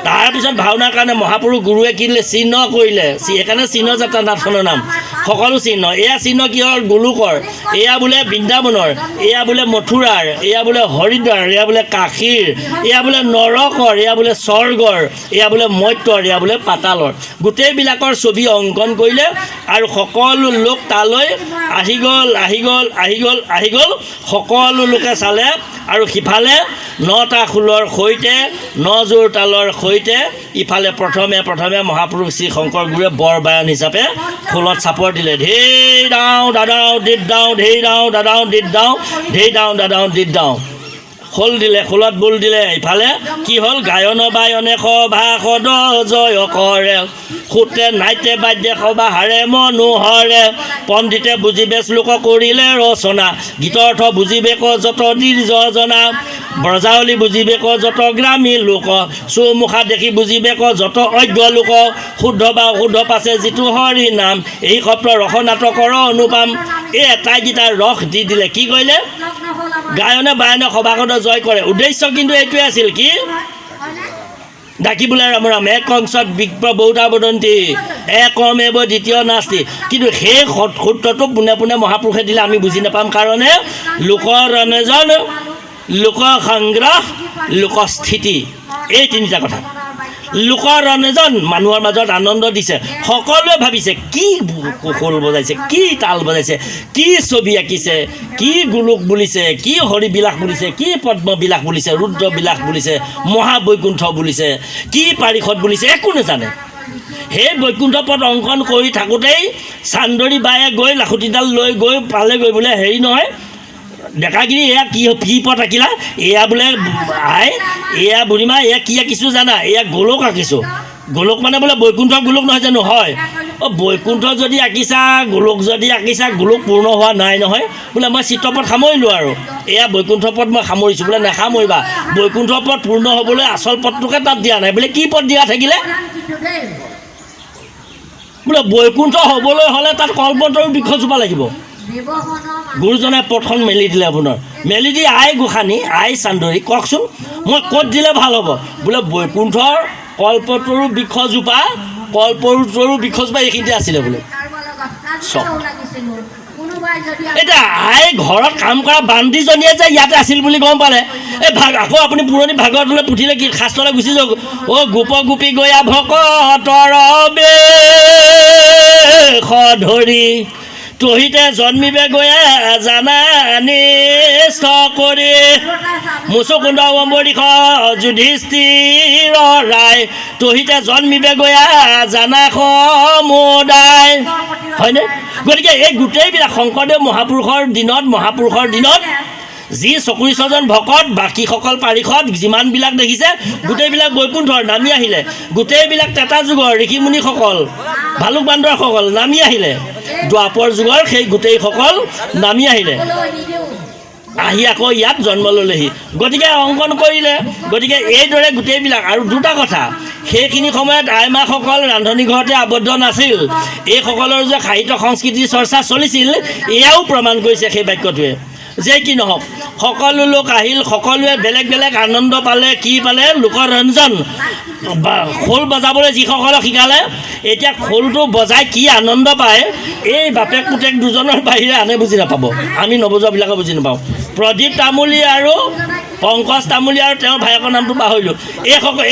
তাৰপিছত ভাওনাৰ কাৰণে মহাপুৰুষ গুৰুৱে কি দিলে, চিহ্ন কৰিলে। সেইকাৰণে চিহ্ন যাত্ৰা নাটখনৰ নাম। সকলো চিহ্ন, এয়া চিহ্ন কিহৰ, গোলোকৰ, এয়া বোলে বৃন্দাবনৰ, এয়া বোলে মথুৰাৰ, এয়া বোলে হৰিদ্বাৰ, এয়া বোলে কাশীৰ, এয়া বোলে নৰকৰ, এয়া বোলে স্বৰ্গৰ, এয়া বোলে মৰ্ত্যৰ, এয়া বোলে পাতালৰ। গোটেইবিলাকৰ ছবি অংকন কৰিলে আৰু সকলো লোক তালৈ আহি গ'ল। সকলো লোকে চালে আৰু সিফালে 9টা খোলৰ সৈতে 9 যোৰ তালৰ সৈতে ইফালে প্ৰথমে মহাপুৰুষ শ্ৰী শংকৰ গুৰুৱে বৰবায়ন হিচাপে খোলত চাপৰ দিলে। ধেই দাওঁ দাদাওঁ দিত দাওঁ, ধেই দাওঁ দাদাওঁ দিত দাওঁ, ধেই দাওঁ দাদাওঁ দিত দাওঁ। খোল দিলে, খোলত বোল দিলে। ইফালে কি হ'ল, গায়ন বায়নে সভা সদ জয় কৰে, সুতে নাইতে বাদ্যে সবাহাৰে মনোহৰে, পণ্ডিতে বুজিবে শ্লোক কৰিলে ৰচনা, গীতৰ্থ বুজিবে ক যত দীৰ্ঘ জনা, ব্ৰজাৱলী বুজিবে ক যত গ্ৰামী লোক, চৌমুখা দেখি বুজিবে ক যত অজ্ঞ লোক, শুদ্ধ বা অশুদ্ধ পাছে যিটো হৰি নাম, এই সপ্ত ৰস নাটকৰ অনুপাম। এই এটাইকেইটাৰ ৰস দি দিলে। কি কৰিলে, গায়নে বায়নে সভাসদ জয় কৰে। উদ্দেশ্য কিন্তু এইটোৱে আছিল, কি ডাকিবলৈ ৰাম ৰাম এক কংসত বিপ্ৰ বহুতা বদন্তি একমেৱ দ্বিতীয় নাস্তি। কিন্তু সেই সূত্ৰটো পোনে পোনে মহাপুৰুষে দিলে, আমি বুজি নাপাম কাৰণে লোকৰ ৰমেজন, লোক সংগ্ৰহ, লোকস্থিতি, এই 3টা কথা। লোকৰ ৰমেজন, মানুহৰ মাজত আনন্দ দিছে। সকলোৱে ভাবিছে কি খোল বজাইছে, কি তাল বজাইছে, কি ছবি আঁকিছে, কি গোলোক বুলিছে, কি হৰিবিলাস বুলিছে, কি পদ্মবিলাস বুলিছে, ৰুদ্ৰবিলাস বুলিছে, মহাবৈকুণ্ঠ বুলিছে, কি পাৰিষদ বুলিছে, একো নাজানে। সেই বৈকুণ্ঠ পদ অংকন কৰি থাকোঁতেই চান্দৰী বায়ে গৈ লাখুটিডাল লৈ গৈ পালেগৈ বোলে, হেৰি নহয় ডেকাগিৰি, এয়া কি পথ আঁকিলা, এয়া বোলে আই, এয়া বুঢ়ীমা, এয়া কি আঁকিছোঁ জানা, এয়া গোলক আঁকিছোঁ। গোলক মানে বোলে বৈকুণ্ঠ গোলক নহয় জানো, হয়। বৈকুণ্ঠ যদি আঁকিছা গোলক যদি আঁকিছা গোলক পূৰ্ণ হোৱা নাই নহয় বোলে মই চিত্ৰপথ সামৰিলোঁ আৰু এয়া বৈকুণ্ঠ পথ মই সামৰিছোঁ বোলে নাসামৰিবা বৈকুণ্ঠ পথ পূৰ্ণ হ'বলৈ আচল পথটোকে তাত দিয়া নাই বোলে কি পথ দিয়া থাকিলে বোলে বৈকুণ্ঠ হ'বলৈ হ'লে তাত কল্পতৰু বৃক্ষজোপা লাগিব গুৰুজনাই পথখন মেলি দিলে আপোনাৰ মেলি দি আই গোসানী আই চান্দৰী কওকচোন মই ক'ত দিলে ভাল হ'ব বোলে বৈকুণ্ঠৰ কল্পতৰু বৃক্ষজোপা এইখিনিতে আছিলে বোলে এতিয়া আই ঘৰত কাম কৰা বান্দিজনীয়ে যে ইয়াতে আছিল বুলি গম পালে এই আকৌ আপুনি পুৰণি ভাগৱতলৈ পুঠিলে কি শাস্ত্ৰলৈ গুচি যাওক গোপ গোপী গয়া ভকতৰ বেশ ধৰি তহিতে জন্মিবে গয়া জানা নিষ্ঠ কৰি মুচুকুণ্ড অম্বৰীষ যুধিষ্ঠিৰ ৰায় তহিতে জন্মিবে গয়া জানা সমুদায় হয়নে গতিকে এই গোটেইবিলাক শংকৰদেৱ মহাপুৰুষৰ দিনত যি 44জন ভকত বাকীসকল পাৰিষদ যিমানবিলাক দেখিছে গোটেইবিলাক বৈকুণ্ঠৰ নামি আহিলে গোটেইবিলাক তেতা যুগৰ ঋষিমুনিসকল ভালুক বান্দৰসকল নামি আহিলে দ্বাপৰ যুগৰ সেই গোটেইসকল নামি আহিলে আহি আকৌ ইয়াত জন্ম ল'লেহি গতিকে অংকন কৰিলে গতিকে এইদৰে গোটেইবিলাক আৰু দুটা কথা সেইখিনি সময়ত আইমাসকল ৰান্ধনি ঘৰতে আবদ্ধ নাছিল এইসকলৰ যে সাহিত্য সংস্কৃতিৰ চৰ্চা চলিছিল এয়াও প্ৰমাণ কৰিছে সেই বাক্যটোৱে যে কি নহওক সকলো লোক আহিল সকলোৱে বেলেগ বেলেগ আনন্দ পালে কি পালে লোকৰঞ্জন খোল বজাবলৈ যিসকলক শিকালে এতিয়া খোলটো বজাই কি আনন্দ পায় এই বাপেক পুতেক দুজনৰ বাহিৰে আনে বুজি নাপাব আমি নবজোৱাবিলাকে বুজি নাপাওঁ প্ৰদীপ তামুলী আৰু পংকজ তামুলী আৰু তেওঁৰ ভায়েকৰ নামটো পাহৰিলোঁ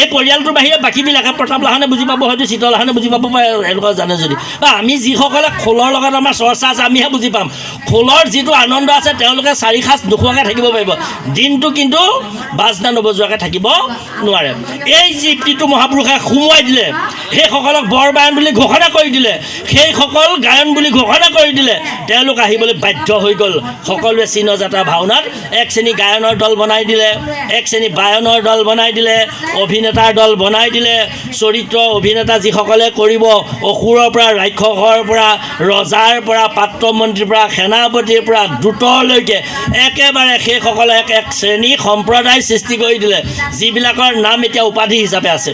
এই পৰিয়ালটোৰ বাহিৰে বাকীবিলাকে প্ৰতাপ লাহনে বুজি পাব হয়তো চিতল লাহনে বুজি পাব পাৰে এনেকুৱা জানে যদি বা আমি যিসকলে খোলৰ লগত আমাৰ চৰ্চা আছে আমিহে বুজি পাম খোলৰ যিটো আনন্দ আছে তেওঁলোকে 4 সাঁজ নোখোৱাকৈ থাকিব পাৰিব দিনটো কিন্তু বাজনা নবজোৱাকৈ থাকিব নোৱাৰে এই যি প্ৰীতি মহাপুৰুষে সোমোৱাই দিলে সেইসকলক বৰবায়ন বুলি ঘোষণা কৰি দিলে সেইসকল গায়ন বুলি ঘোষণা কৰি দিলে তেওঁলোক আহিবলৈ বাধ্য হৈ গ'ল সকলোৱে চিহ্নযাত্ৰা ভাওনাত এক শ্ৰেণী গায়নৰ দল বনাই দিলে এক শ্ৰেণী বায়নৰ দল বনাই দিলে অভিনেতাৰ দল বনাই দিলে চৰিত্ৰ অভিনেতা যিসকলে কৰিব অসুৰৰ পৰা ৰাক্ষসৰ পৰা ৰজাৰ পৰা পাত্ৰমন্ত্ৰীৰ পৰা সেনাপতিৰ পৰা দ্ৰুতলৈকে একেবাৰে সেইসকলে এক শ্ৰেণী সম্প্ৰদায় সৃষ্টি কৰি দিলে যিবিলাকৰ নাম এতিয়া উপাধি হিচাপে আছে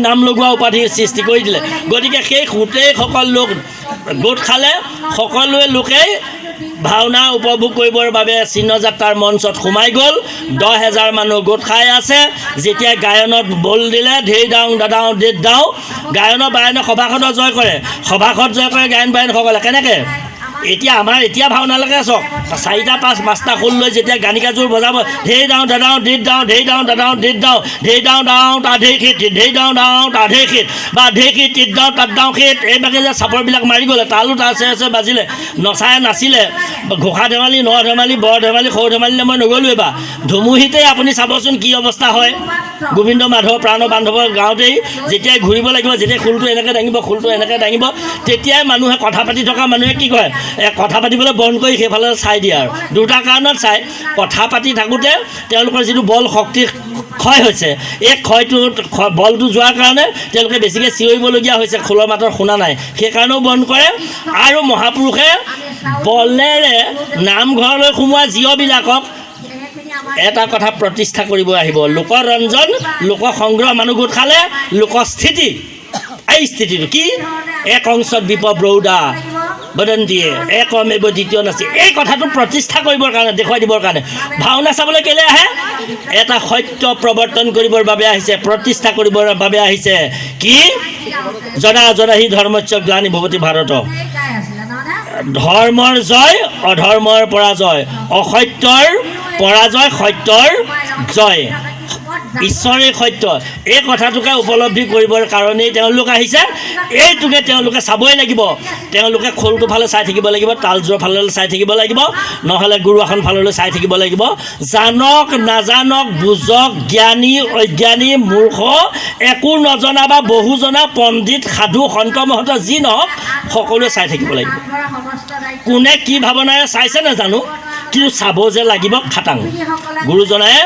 নাম লগোৱা উপাধিৰ সৃষ্টি কৰি দিলে গতিকে সেই গোটেইসকল লোক গোট খালে সকলোৱে লোকেই ভাওনা উপভোগ কৰিবৰ বাবে চিহ্নযাত্ৰাৰ মঞ্চত সোমাই গ'ল 10,000 মানুহ গোট খাই আছে যেতিয়া গায়নত বল দিলে ধেই দাওঁ দাদাওঁ দেত দাওঁ গায়নৰ বায়নে সভাসদ জয় কৰে গায়ন বায়নসকলে কেনেকৈ এতিয়া ভাওনালৈকে চাওক 4টা 5টা খোল লৈ যেতিয়া গানিকাযোৰ বজাব ধেই দাওঁ দাদাওঁ দেত দাওঁ ধেই দাওঁ দাদাওঁ দেত দাওঁ ধেই দাওঁ দাওঁ তা ধেই খিত ধেই দাওঁ দাওঁ তা ধেই খিত বা ধেই খিত তিত দাওঁ তাত দাওঁ খিত এইভাগে যে চাপৰবিলাক মাৰি গ'লে তালো আছে বাজিলে নচাই নাছিলে ঘোষা ধেমালি ন ধেমালি বৰ ধেমালি সৰু ধেমালিলৈ মই নগ'লোৱে বা ধুমুহিতে আপুনি চাবচোন কি অৱস্থা হয় গোবিন্দ মাধৱ প্ৰাণ বান্ধৱৰ গাঁৱতেই যেতিয়াই ঘূৰিব লাগিব যেতিয়া খোলটো এনেকৈ দাঙিব তেতিয়াই মানুহে কথা পাতি থকা মানুহে কি কয় কথা পাতিবলৈ বন্ধ কৰি সেইফালে চাই দিয়ে আৰু দুটা কাৰণত চাই কথা পাতি থাকোঁতে তেওঁলোকৰ যিটো বল শক্তি ক্ষয় হৈছে এই বলটো যোৱাৰ কাৰণে তেওঁলোকে বেছিকৈ চিঞৰিবলগীয়া হৈছে খোলৰ মাতৰ শুনা নাই সেইকাৰণেও বন্ধ কৰে আৰু মহাপুৰুষে বলেৰে নামঘৰলৈ সোমোৱা জীয়বিলাকক এটা কথা প্ৰতিষ্ঠা কৰিব আহিব লোকৰঞ্জন লোকসংগ্ৰহ মানুহ গোট খালে লোকস্থিতি এই স্থিতিটো কি এক অংশত বিপদ ৰৌদা বদন্তিয়ে একমেব দ্বিতীয় নাচি এই কথাটো প্ৰতিষ্ঠা কৰিবৰ কাৰণে দেখুৱাই দিবৰ কাৰণে ভাওনা চাবলৈ কেলৈ আহে এটা সত্য প্ৰৱৰ্তন কৰিবৰ বাবে আহিছে প্ৰতিষ্ঠা কৰিবৰ বাবে আহিছে কি জনাহি ধৰ্মস্য গ্লানি ভৱতি ভাৰত ধৰ্মৰ জয় অধৰ্মৰ পৰাজয় অসত্যৰ পৰাজয় সত্যৰ জয় ঈশ্বৰেই সত্য এই কথাটোকে উপলব্ধি কৰিবৰ কাৰণেই তেওঁলোক আহিছে এইটোকে তেওঁলোকে চাবই লাগিব তেওঁলোকে খোলটো ফালে চাই থাকিব লাগিব তালযোৰৰ ফাললৈ চাই থাকিব লাগিব নহ'লে গুৰু আসন ফাললৈ চাই থাকিব লাগিব জানক নাজানক বুজক জ্ঞানী অজ্ঞানী মূৰ্খ একো নজনা বা বহু জনা পণ্ডিত সাধু সন্ত মহন্ত যি নহওক সকলোৱে চাই থাকিব লাগিব কোনে কি ভাৱনাৰে চাইছে নাজানো কিন্তু চাব যে লাগিব খাটাং গুৰুজনাই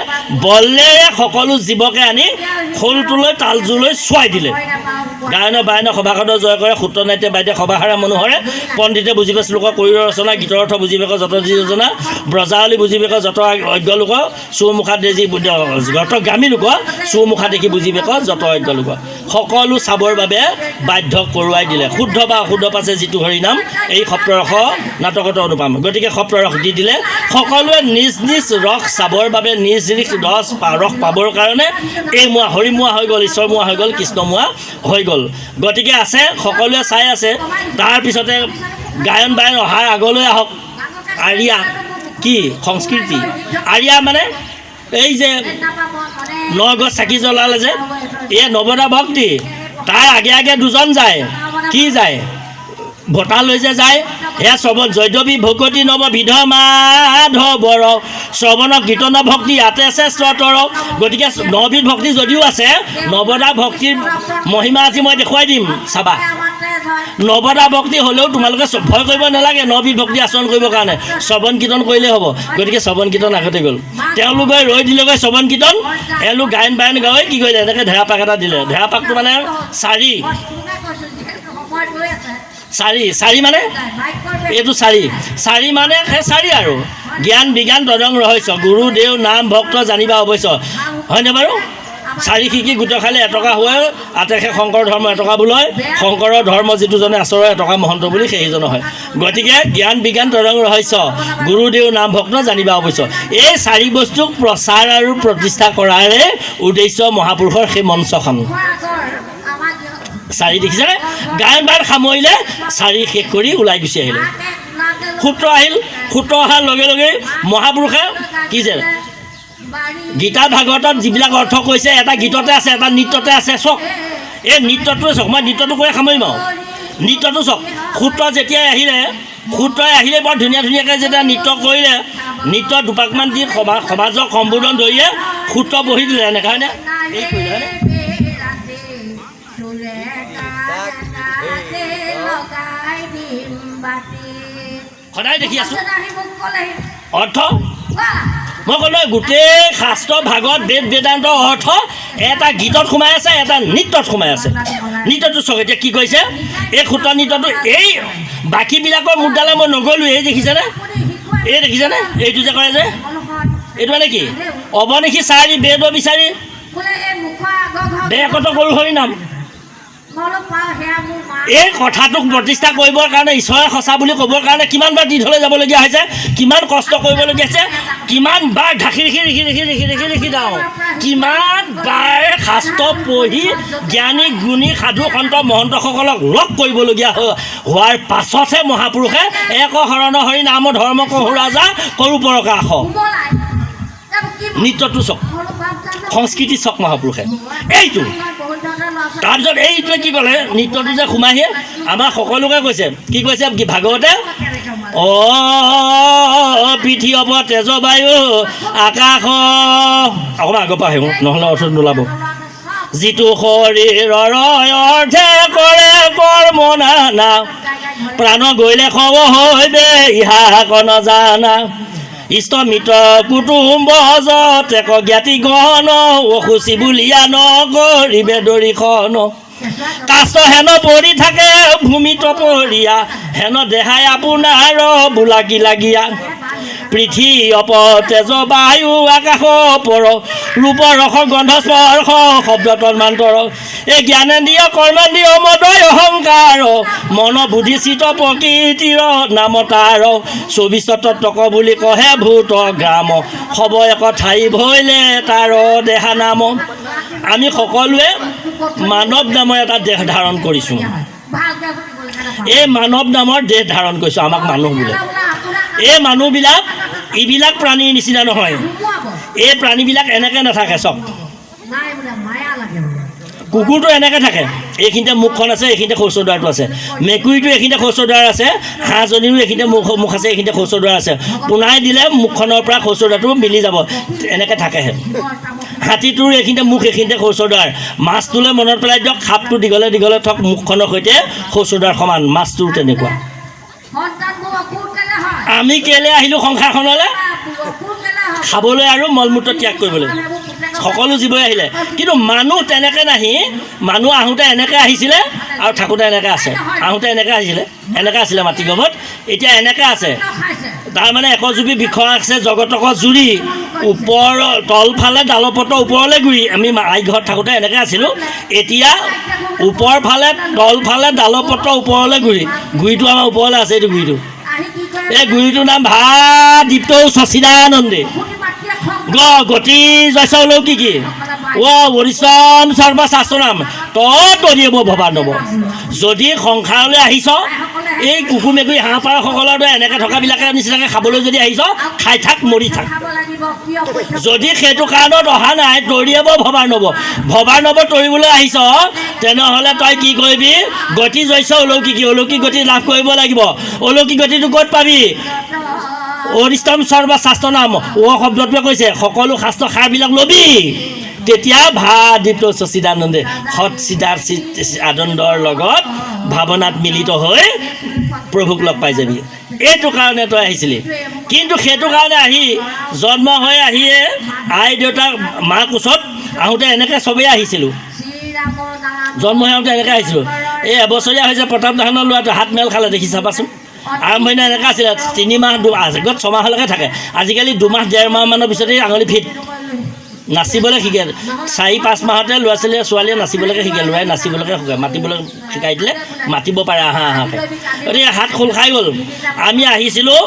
বলেৰে সকলো জীৱকে আনি খোলটোলৈ তালযোৰলৈ চুৱাই দিলে গায়ন বায়ন সভাসদ জয় কৰে সূত্ৰ নাট্য বাদ্য সভাহাৰা মনোহৰে পণ্ডিতে বুজি পাইছে লোক কৰি ৰচনা গীতৰ অৰ্থ বুজি পাক যত যি যোজনা ব্ৰজাৱলী বুজি পাক যত অজ্ঞ লোক চৌমুখা দেজি গতগামী লোক চৌমুখা দেখি বুজি পাক যত অজ্ঞ লোক সকলো চাবৰ বাবে বাধ্য কৰোৱাই দিলে শুদ্ধ বা অশুদ্ধ পাছে যিটো হৰি নাম এই সপ্তৰস নাটকত অনুপাম গতিকে সপ্তৰস দি দিলে সকলোৱে নিজ নিজ ৰস চাবৰ বাবে নিজ নিজ ৰস পাবৰ কাৰণে এই মোৱা হৰি মোৱা হৈ গ'ল ঈশ্বৰ মোৱা হৈ গ'ল কৃষ্ণ মোৱা হৈ গ'ল গতিকে আছে সকলোৱে চাই আছে তাৰপিছতে গায়ন বায়ন অহাৰ আগলৈ আহক আৰিয়া কি সংস্কৃতি আৰিয়া মানে এই যে নগছ চাকি জ্বলালে যে এই নৱদা ভক্তি তাৰ আগে আগে দুজন যায় কি যায় ভটা লৈ যে যায় সেয়া শ্ৰৱণ জয়দবী ভগৱতী নৱ বিধ মাধৱৰ শ্ৰৱণ কীৰ্তন ভক্তি ইয়াতে আছে শ্ৰতৰ গতিকে নবিধ ভক্তি যদিও আছে নৱদা ভক্তিৰ মহিমা আজি মই দেখুৱাই দিম চাবা নৱদা ভক্তি হ'লেও তোমালোকে ভয় কৰিব নালাগে নবিধ ভক্তি আচৰণ কৰিবৰ কাৰণে শ্ৰৱণ কীৰ্তন কৰিলেই হ'ব গতিকে শ্ৰৱণ কীৰ্তন আগতে গ'ল তেওঁলোকে ৰৈ দিলেগৈ শ্ৰৱণ কীৰ্তন এওঁলোক গায়ন বায়ন গাই কি কৰিলে এনেকৈ ঢেৰাপাক এটা দিলে ঢেৰাপাকটো মানে চাৰি মানে এইটো চাৰি মানে সেই চাৰি আৰু জ্ঞান বিজ্ঞান তদং ৰহস্য গুৰুদেৱ নাম ভক্ত জানিবা অৱশ্য হয়নে বাৰু চাৰি শিকি গোটৰ খালে এটকা হয় আটাইশে শংকৰ ধৰ্ম এটকা বোলয় শংকৰৰ ধৰ্ম যিটোজনে আচৰ এটকা মহন্ত বুলি সেইজন হয় গতিকে জ্ঞান বিজ্ঞান তদং ৰহস্য গুৰুদেৱ নাম ভক্ত জানিবা অৱশ্য এই চাৰি বস্তুক প্ৰচাৰ আৰু প্ৰতিষ্ঠা কৰাৰে উদ্দেশ্য মহাপুৰুষৰ সেই মঞ্চখন চাৰি দেখিছেনে গায়ন বায়ন সামৰিলে চাৰি শেষ কৰি ওলাই গুচি আহিলে সূত্ৰ আহিল সূত্ৰ অহাৰ লগে লগে মহাপুৰুষে কি যে গীতা ভাগৱতত যিবিলাক অৰ্থ কৈছে এটা গীততে আছে এটা নৃত্যতে আছে চাওক এই নৃত্যটোৱে চাওক মই নৃত্যটো কৈ সামৰিম আৰু নৃত্যটো চাওক সূত্ৰ যেতিয়াই সূত্ৰই আহিলে বৰ ধুনীয়া ধুনীয়াকৈ যেতিয়া নৃত্য কৰিলে নৃত্য দুপাকমান দি সমাজক সম্বোধন ধৰিয়ে সূত্ৰ বহি দিলে এনেকৈ হয়নে এই কৰিলে হয়নে সদায় দেখি আছোঁ অৰ্থ মই ক'লো গোটেই শাস্ত্ৰ ভাগত বেদ বেদান্ত অৰ্থ এটা গীতত সোমাই আছে এটা নৃত্যত সোমাই আছে নৃত্যটো চাওক এতিয়া কি কৈছে এই সূত্ৰ নৃত্যটো এই বাকীবিলাকৰ মুদ্দালৈ মই নগ'লোঁ এই দেখিছেনে এইটো যে কৰে যে এইটো মানে কি অৱনিশি চাৰি বেদ বিচাৰি বেকত গৰু হৰি নাম এই কথাটোক প্ৰতিষ্ঠা কৰিবৰ কাৰণে ঈশ্বৰে সঁচা বুলি ক'বৰ কাৰণে কিমানবাৰ দীঘলৈ যাবলগীয়া হৈছে কিমান কষ্ট কৰিবলগীয়া হৈছে কিমানবাৰ ঢাকি দেখি যাওঁ কিমানবাৰ শাস্ত্ৰ পঢ়ি জ্ঞানী গুণী সাধু সন্ত মহন্তসকলক লগ কৰিবলগীয়া হোৱাৰ পাছতহে মহাপুৰুষে এক শৰণ হৰি নাম ধৰ্ম কহু ৰাজা কৰো প্ৰকাশ নৃত্যটো চাওক সংস্কৃতি চাওক মহাপুৰুষে এইটো তাৰপিছত এইটোৱে কি ক'লে নৃত্যটো যে সোমাইহে আমাৰ সকলোকে কৈছে কি কৈছে কি ভাগৱতে পৃথিৱী অপ তেজ বায়ু আকাশ অকণমান আগৰ পৰা আহিব নহ'লে অৰ্থ নোলাব যিটো শৰীৰৰ অৰ্থে কৰে কৰ্ম নানা প্ৰাণ গৈলে খব হৈবে ইহাক নজানা ইষ্ট মিত্ৰ কুটুম্ব যতেক জ্ঞাতি গণ অসুচি বুলিয়া নগৰিবে দৰিখন কাষ্ট হেন পৰি থাকে ভূমিত পৰিয়া হেন দেহাই আপোনাৰ বোলাকি লাগীয়া পৃথিৱী অপ তেজ বায়ু আকাশ পৰ ৰূপ ৰস গন্ধ স্পৰ্শ শব্দ তন্মান্তৰ এই জ্ঞানেন্দ্ৰিয় কৰ্মেন্দ্ৰিয় মদয় অহংকাৰ মন বুদ্ধি চিত প্ৰকৃতিৰ নাম তাৰ 24 তত্ত্বক বুলি কহে ভূত গ্ৰাম সব এক ঠাই ভৈলে তাৰ দেহা নাম আমি সকলোৱে মানৱ নামৰ এটা দেহ ধাৰণ কৰিছোঁ এই মানৱ নামৰ দেহ ধাৰণ কৰিছোঁ আমাক মানুহ বোলে এই মানুহবিলাক এইবিলাক প্ৰাণীৰ নিচিনা নহয় এই প্ৰাণীবিলাক এনেকৈ নাথাকে চব কুকুৰটো এনেকৈ থাকে এইখিনিতে মুখখন আছে এইখিনিতে শৌচদ্বাৰটো আছে মেকুৰীটো এইখিনিতে শৌচদ্বাৰ আছে হাঁহজনীৰো এইখিনিতে মুখ আছে এইখিনিতে শৌচদ্বাৰ আছে পোনাই দিলে মুখখনৰ পৰা শৌচদ্বাৰটো মিলি যাব এনেকৈ থাকেহে হাতীটোৰ এইখিনিতে মুখ এইখিনিতে শৌচদ্বাৰ মাছটোলৈ মনত পেলাই দিয়ক খাপটো দীঘলে দীঘলে থক মুখখনৰ সৈতে শৌচদ্বাৰ সমান মাছটোৰ তেনেকুৱা আমি কেলৈ আহিলোঁ সংসাৰখনলৈ খাবলৈ আৰু মলমূত্ৰ ত্যাগ কৰিবলৈ সকলো জীৱই আহিলে, কিন্তু মানুহ তেনেকৈ নাহি মানুহ আহোঁতে এনেকৈ আহিছিলে আৰু থাকোঁতে এনেকৈ আছে। আহোঁতে এনেকৈ আহিছিলে, এনেকৈ আছিলে মাটিগৰ্ভত, এতিয়া এনেকৈ আছে। তাৰমানে একজুবি বৃক্ষ আছে জগতক জুৰি, ওপৰ তলফালে ডালপতৰ ওপৰলৈ গুৰি। আমি আই ঘৰত থাকোঁতে এনেকৈ আছিলোঁ, এতিয়া ওপৰফালে তলফালে ডালপতৰ ওপৰলৈ গুৰি। গুৰিটো আমাৰ ওপৰলৈ আছে, এইটো গুৰিটো। এই গুৰিটোৰ নাম ভাদীপ্ত শশীদানন্দী গতি জয়ছ অলৌকিকী অৰিষ্টম সৰ্ব শাস্ত্ৰনাম তদীয়ব ভবা নব। যদি সংসাৰলৈ আহিছ, এই কুকুৰ মেকুৰী হাঁহ পাৰসকলৰ দৰে এনেকৈ থকাবিলাকে নিচিনাকৈ খাবলৈ যদি আহিছ, খাই থাক, মৰি থাক। যদি সেইটো কাৰণত অহা নাই, তৰিয়াব ভবাৰ নব, ভবাৰ নব তৰিবলৈ আহিছ, তেনেহ'লে তই কি কৰিবি? গতি জয়ছ অলৌকিকী, অলৌকিক গতি লাভ কৰিব লাগিব। অলৌকিক গতিটো ক'ত পাবি? অৰিষ্টম সৰ্ব শাস্ত্ৰ নাম, শব্দটোৱে কৈছে সকলো শাস্ত্ৰ সাৰবিলাক ল'বি, তেতিয়া ভাদীপ্ত শশীদানন্দে সৎ চিদাৰ আনন্দৰ লগত ভাৱনাত মিলিত হৈ প্ৰভুক লগ পাই যাবি। এইটো কাৰণে তই আহিছিলি। কিন্তু সেইটো কাৰণে আহি জন্ম হৈ আহিয়ে আই দেউতাক মা কোচত আহোঁতে এনেকৈ চবেই আহিছিলোঁ। জন্ম হৈ আহোঁতে এনেকৈ আহিছিলোঁ। এই এবছৰীয়া হৈছে প্ৰতাপ দাহনৰ ল'ৰাটো হাত মেল খালে, দেখি চাবাচোন। আৰম্ভণি এনেকৈ আছিলে, 3 মাহ আগত 6 মাহলৈকে থাকে। আজিকালি 2 মাহ 1.5 মাহমানৰ পিছতেই আঙুলি ফিট। নাচিবলৈ শিকে, 4-5 মাহতে ল'ৰা ছোৱালীয়ে নাচিবলৈকে শিকে, ল'ৰাই নাচিবলৈকে শিকে, মাতিবলৈ শিকাই দিলে মাতিব পাৰে আহা আহাকৈ। গতিকে হাত খোল খাই গ'ল। আমি আহিছিলোঁ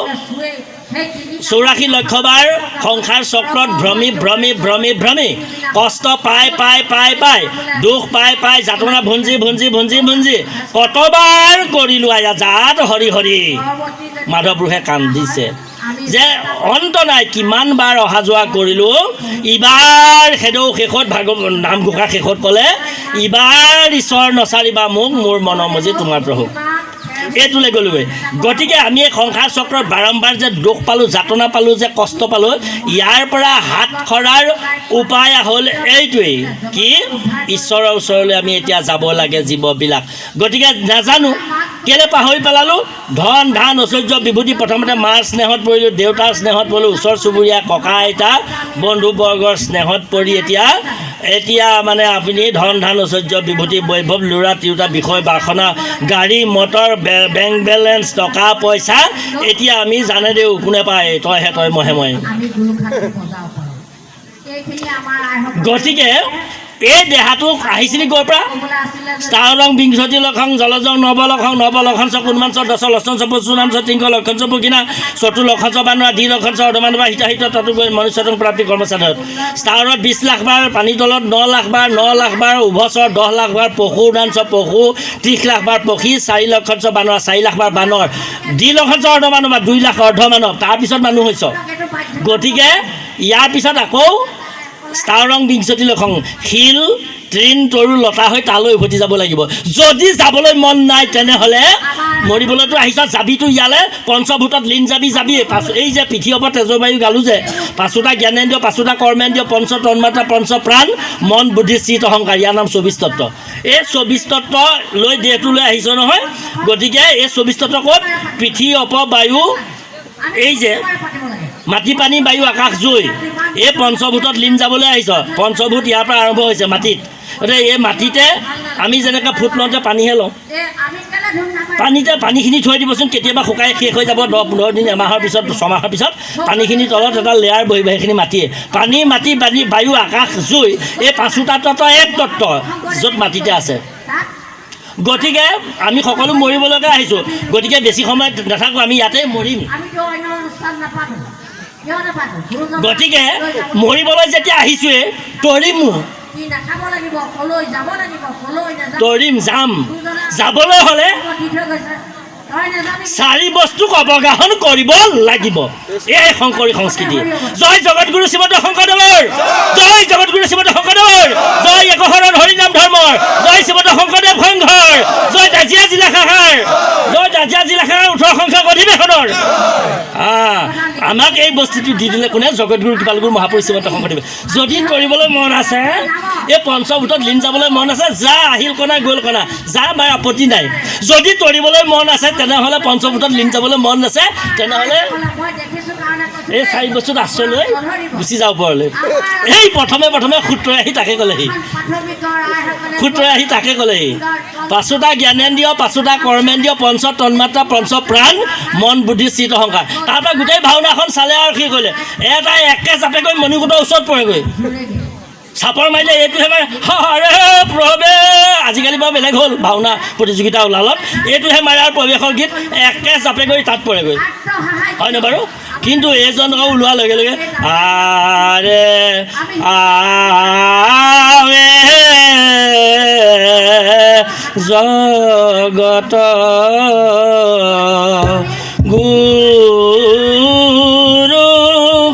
84 লক্ষবাৰ সংসাৰ চক্ৰত ভ্ৰমি ভ্ৰমি ভ্ৰমি ভ্ৰমি, কষ্ট পাই পাই পাই পাই, দুখ পাই পাই, যাতনা ভুঞ্জি ভুঞ্জি ভুঞ্জি ভুঞ্জি, কতবাৰ কৰিলোঁ আয়া জাত হৰি হৰি। মাধৱপুৰুষে কান্দিছে যে অন্ত নাই, কিমান বাৰ অহা যোৱা কৰিলোঁ। ইবাৰ সেদৌ শেষত নামঘোষা শেষত ক'লে, ইবাৰ ঈশ্বৰ নচাৰিবা মোক, মোৰ মনৰ মজি তোমাৰ প্ৰভু। এইটোলৈ গ'লোগৈ। গতিকে আমি এই সংসাৰ চক্ৰত বাৰম্বাৰ যে দুখ পালোঁ, যাতনা পালোঁ, যে কষ্ট পালোঁ, ইয়াৰ পৰা হাত সৰাৰ উপায় হ'ল এইটোৱেই, কি ঈশ্বৰৰ ওচৰলৈ আমি এতিয়া যাব লাগে জীৱবিলাক। গতিকে নাজানো কেলৈ পাহৰি পেলালোঁ। ধন ধান ঐশ্বৰ্য বিভূতি, প্ৰথমতে মাৰ স্নেহত পৰিলোঁ, দেউতাৰ স্নেহত পৰিলোঁ, ওচৰ চুবুৰীয়া ককা আইতা বন্ধুবৰ্গৰ স্নেহত পৰি এতিয়া মানে আপুনি ধন ধান ঐশ্বৰ্য বিভূতি বৈভৱ ল'ৰা তিৰোতা বিষয় বাসনা গাড়ী মটৰ বেংক বেলেঞ্চ টকা পইচা, এতিয়া আমি জানে দেও কোনে পায়, তইহে তই মহে মহে। গতিকে এই দেহাটো আহিছিলি ক'ৰ পৰা? ষ্টাৰং বিংশতি লক্ষং জলজং নৱলক্ষং নৱলক্ষণ চ কুন্মাঞ্চ দশ লক্ষণ চ পশুনাম চ তিংশ লক্ষণ চ পুকিনা চতু লক্ষণ চ বানোৱা দ্বি লক্ষণ চ অৰ্ধমানবা হিতাহিত ততো গৈ মনুষ্যতং প্ৰাপ্তি কৰ্মচাৰত। ষ্টাৰত 20 লাখ বাৰ, পানী তলত 9 লাখ বাৰ, 9 লাখ বাৰ উভচৰ 10 লাখ বাৰ, পশু উদান চ পশু 30 লাখ বাৰ পক্ষী, 4 লক্ষণ চ বানোৱা 4 লাখ বাৰ বানৰ, 2 লক্ষণ চ অৰ্ধমানবা 2 লাখ অৰ্ধমানৱ, তাৰপিছত মানুহ হৈছ। গতিকে ইয়াৰ পিছত আকৌ ষ্টাৰং বিংশতি লক্ষং, শিল তৃণ তৰু লতা হৈ তালৈ উভতি যাব লাগিব। যদি যাবলৈ মন নাই তেনেহ'লে মৰিবলৈতো আহিছ, যাবিতো ইয়ালৈ, পঞ্চভূতত লীন যাবি। এই যে পৃথিৱীৰ ওপৰত তেজবায়ু গালোঁ যে, 5টা জ্ঞানেন্দ্ৰিয়, 5টা কৰ্মেন্দ্ৰিয়, পঞ্চ তন্মাত্ৰা, পঞ্চ প্ৰাণ, মন বুদ্ধি চিত অহংকাৰ, ইয়াৰ নাম 24 তত্ত্ব। এই 24 তত্ত্ব লৈ দেহটোলৈ আহিছ নহয়। গতিকে এই 24 তত্ত্ব ক'ত? পৃথিৱী অপবায়ু, এই যে মাটি পানী বায়ু আকাশ জুই, এই পঞ্চভূতত লীন যাবলৈ আহিছ। পঞ্চভূত ইয়াৰ পৰা আৰম্ভ হৈছে মাটিত। গতিকে এই মাটিতে আমি যেনেকৈ ফুট লওঁতে পানীহে লওঁ, পানীখিনি থৈ দিবচোন, কেতিয়াবা শুকাই শেষ হৈ যাব, 10-15 দিন, এমাহৰ পিছত, 6 মাহৰ পিছত পানীখিনি তলত এটা লেয়াৰ বহিব, সেইখিনি মাটিয়ে। পানী মাটি বায়ু আকাশ জুই, এই 5টা তত্ত্ব এক তত্ত্ব য'ত মাটিতে আছে। গতিকে আমি সকলো মৰিবলৈকে আহিছোঁ। গতিকে বেছি সময় নাথাকোঁ, আমি ইয়াতে মৰিম। গতিকে মৰিবলৈ যেতিয়া আহিছোঁৱে, তৰিম যাম। যাবলৈ হ'লে 4 বস্তুক অৱগাহন কৰিব লাগিব। এই শংকৰী সংস্কৃতি। জয় জগতগুৰু শ্ৰীমন্ত শংকৰদেৱৰ, জয় জগতগুৰু শ্ৰীমন্ত শংকৰদেৱৰ, জয় একশৰণ হৰিনাম ধৰ্মৰ, জয় শ্ৰীমন্ত শংকৰদেৱ সংঘৰ, জয় নাজিৰা জিলা শাখাৰ, জয় নাজিৰা জিলা শাখাৰ 18 সংখ্যক অধিৱেশনৰ। আমাক এই বস্তুটো দি দিলে কোনে? জগতগুৰু কৃপালগুৰু মহাপুৰুষ শ্ৰীমন্ত শংকৰদেৱে। যদি কৰিবলৈ মন আছে, এই পঞ্চভূতত লীন যাবলৈ মন আছে, যা, আহিল কণা গ'ল কণা, যা, মাৰ আপত্তি নাই। যদি তৰিবলৈ মন আছে তেনেহ'লে, পঞ্চভূতত লীন যাবলৈ মন আছে তেনেহ'লে এই 4 বছৰত আশ্ৰয় লৈ গুচি যাব ওপৰলৈ। এই প্ৰথমে সূত্ৰই আহি তাকে ক'লেহি, সূত্ৰই আহি তাকে ক'লেহি, পাছোতা জ্ঞানেন্দ্ৰিয়, পাছোতা কৰ্মেন্দ্ৰিয়, পঞ্চ তন্মাত্ৰা, পঞ্চ প্ৰাণ, মন বুদ্ধি চিত অহংকাৰ। তাৰপৰা গোটেই ভাওনাখন চালে আৰু কি কৰিলে, এটাই একে চাপে গৈ মণিকূটৰ ওচৰত পৰেগৈ, চাপৰ মাৰিলে এইটোহে মাৰে, হৰে প্ৰভে। আজিকালি বাৰু বেলেগ হ'ল, ভাওনা প্ৰতিযোগিতা ওলালত এইটোহে মাৰে আৰু পৰিৱেশৰ গীত একে চাপে গৈ তাত পৰেগৈ, হয়নে বাৰু? কিন্তু এইজন আকৌ ওলোৱাৰ লগে লগে আৰে আৱে জগত গুৰু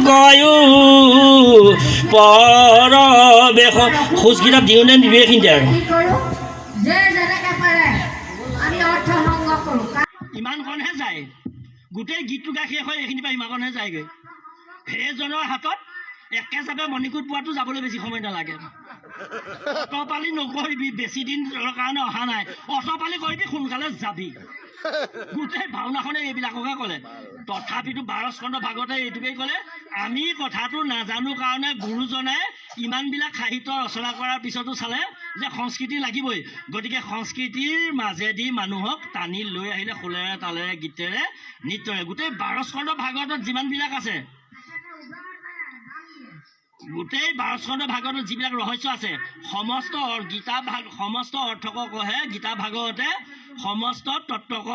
গয়ো পৰবেশ, খোজকেইটা দিওঁনে নিদিয়ে এইখিনিতে আৰু ইমানখনহে যায়। গোটেই গীতটো গাই শেষ হয় এইখিনি পৰা ইমানখনহে যায়গৈ। সেইজনৰ হাতত একে চাপে মণিকূট পোৱাটো যাবলৈ বেছি সময় নালাগে। অটপালি নকৰিবি, বেছি দিনৰ কাৰণে অহা নাই, অটপালি কৰিবি সোনকালে যাবি। গোটেই ভাওনাখনে এইবিলাককে ক'লে। তথাপিতো 12 স্কন্ধ ভাগৱতে এইটোকেই ক'লে, আমি কথাটো নাজানো কাৰণে গুৰুজনাই ইমানবিলাক সাহিত্য ৰচনা কৰাৰ পিছতো চালে যে সংস্কৃতি লাগিবই। গতিকে সংস্কৃতিৰ মাজেদি মানুহক টানি লৈ আহিলে খোলেৰে, তালেৰে, গীতেৰে, নৃত্যৰে। গোটেই 12 স্কন্ধ ভাগৱতত যিমানবিলাক আছে, গোটেই 12 স্কন্ধ ভাগৱতত যিবিলাক ৰহস্য আছে, সমস্ত সমস্ত অৰ্থকহে গীতা ভাগৱতে সমস্ত তত্ত্বক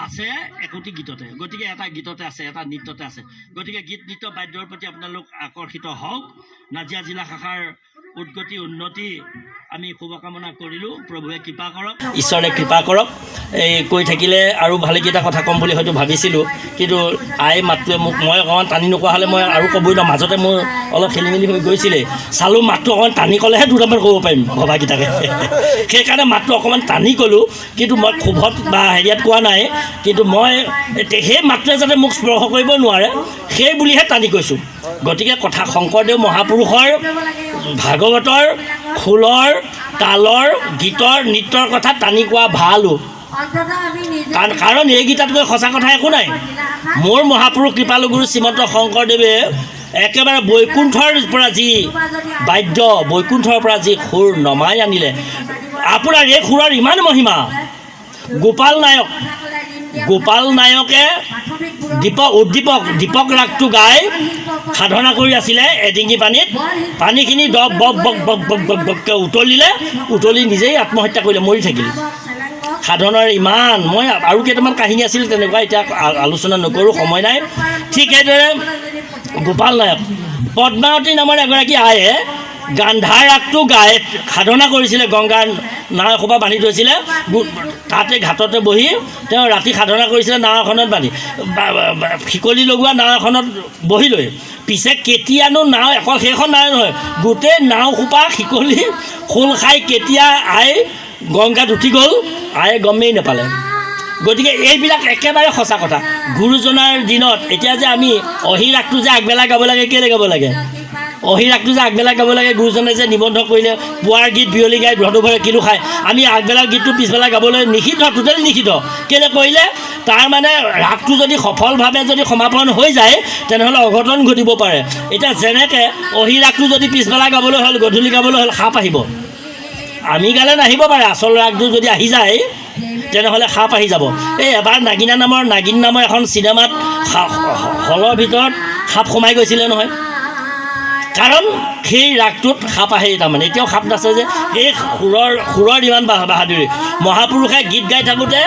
আছে একোটি গীততে। গতিকে এটা গীততে আছে, এটা নৃত্যতে আছে। গতিকে গীত নৃত্য বাদ্যৰ প্ৰতি আপোনালোক আকৰ্ষিত হওক। নাজিৰা জিলা শাখাৰ উদ্গতি উন্নতি আমি শুভকামনা কৰিলোঁ। প্ৰভুৱে কৃপা কৰক, ঈশ্বৰে কৃপা কৰক। এই কৈ থাকিলে আৰু ভালেকেইটা কথা ক'ম বুলি হয়তো ভাবিছিলোঁ, কিন্তু আই মাতটোৱে মোক, মই অকণমান টানি নোকোৱা হ'লে মই আৰু ক'বই নোৱাৰোঁ। মাজতে মোৰ অলপ খেলি মেলি হৈ গৈছিলে, চালোঁ মাতটো অকণমান টানি ক'লেহে দুটামান ক'ব পাৰিম ভবাকেইটাকে। সেইকাৰণে মাতটো অকণমান টানি ক'লোঁ, কিন্তু মই ক্ষোভত বা হেৰিয়াত কোৱা নাই। কিন্তু মই সেই মাতটোৱে যাতে মোক স্পৰ্শ কৰিব নোৱাৰে সেই বুলিহে টানি কৈছোঁ। গতিকে কথা শংকৰদেৱ মহাপুৰুষৰ ভাগৱতৰ খোলৰ, তালৰ, গীতৰ, নৃত্যৰ কথা টানি কোৱা ভালো। কাৰণ এইকেইটাতকৈ সঁচা কথা একো নাই। মোৰ মহাপুৰুষ কৃপালু গুৰু শ্ৰীমন্ত শংকৰদেৱে একেবাৰে বৈকুণ্ঠৰ পৰা যি বাদ্য, বৈকুণ্ঠৰ পৰা যি সুৰ নমাই আনিলে, আপোনাৰ এই সুৰৰ ইমান মহিমা। গোপাল নায়কে দীপক ৰাগটো গাই সাধনা কৰি আছিলে এডিঙি পানীত। পানীখিনি বক বককৈ উতলি নিজেই আত্মহত্যা কৰিলে, মৰি থাকিল। সাধনাৰ ইমান, মই আৰু কেইটামান কাহিনী আছিল তেনেকুৱা, এতিয়া আলোচনা নকৰোঁ, সময় নাই। ঠিক সেইদৰে গোপাল নায়ক, পদ্মাৱতী নামৰ এগৰাকী আয়ে গান্ধা ৰাগটো গাই সাধনা কৰিছিলে। গংগাৰ নাও এসোপা বান্ধি থৈছিলে, তাতে ঘাটতে বহি তেওঁ ৰাতি সাধনা কৰিছিলে নাও এখনত বান্ধি, শিকলি লগোৱা নাও এখনত বহি লৈ। পিছে কেতিয়ানো নাও, অকল সেইখন নাও নহয়, গোটেই নাওসোপা শিকলি খোল খাই কেতিয়া আই গংগাত উঠি গ'ল আয়ে গমেই নাপালে। গতিকে এইবিলাক একেবাৰে সঁচা কথা। গুৰুজনাৰ দিনত এতিয়া যে আমি অহিৰাগটো যে আগবেলা গাব লাগে, কেলৈ গাব লাগে? অহিৰাগটো যে আগবেলা গাব লাগে, গুৰুজনে যে নিবন্ধ কৰিলে, পুৱাৰ গীত বিয়লি গাই ধুধুভৰে কিলো খায়। আমি আগবেলাৰ গীতটো পিছবেলা গাবলৈ নিষিদ্ধ, টোটেলি নিষিদ্ধ। কেলৈ কৰিলে? তাৰ মানে ৰাগটো যদি সফলভাৱে যদি সমাপন হৈ যায় তেনেহ'লে অঘটন ঘটিব পাৰে। এতিয়া যেনেকৈ অহিৰাগটো যদি পিছবেলা গাবলৈ হ'ল, গধূলি গাবলৈ হ'ল, সাপ আহিব। আমি গালে নাহিব পাৰে, আচল ৰাগটো যদি আহি যায় তেনেহ'লে সাপ আহি যাব। এই এবাৰ নাগিন নামৰ এখন চিনেমাত হলৰ ভিতৰত সাপ সোমাই গৈছিলে নহয়, কাৰণ সেই ৰাগটোত সাপ আহে। তাৰমানে এতিয়াও সাপ নাছে যে, এই সুৰৰ ইমান বাহাদুৰি। মহাপুৰুষে গীত গাই থাকোঁতে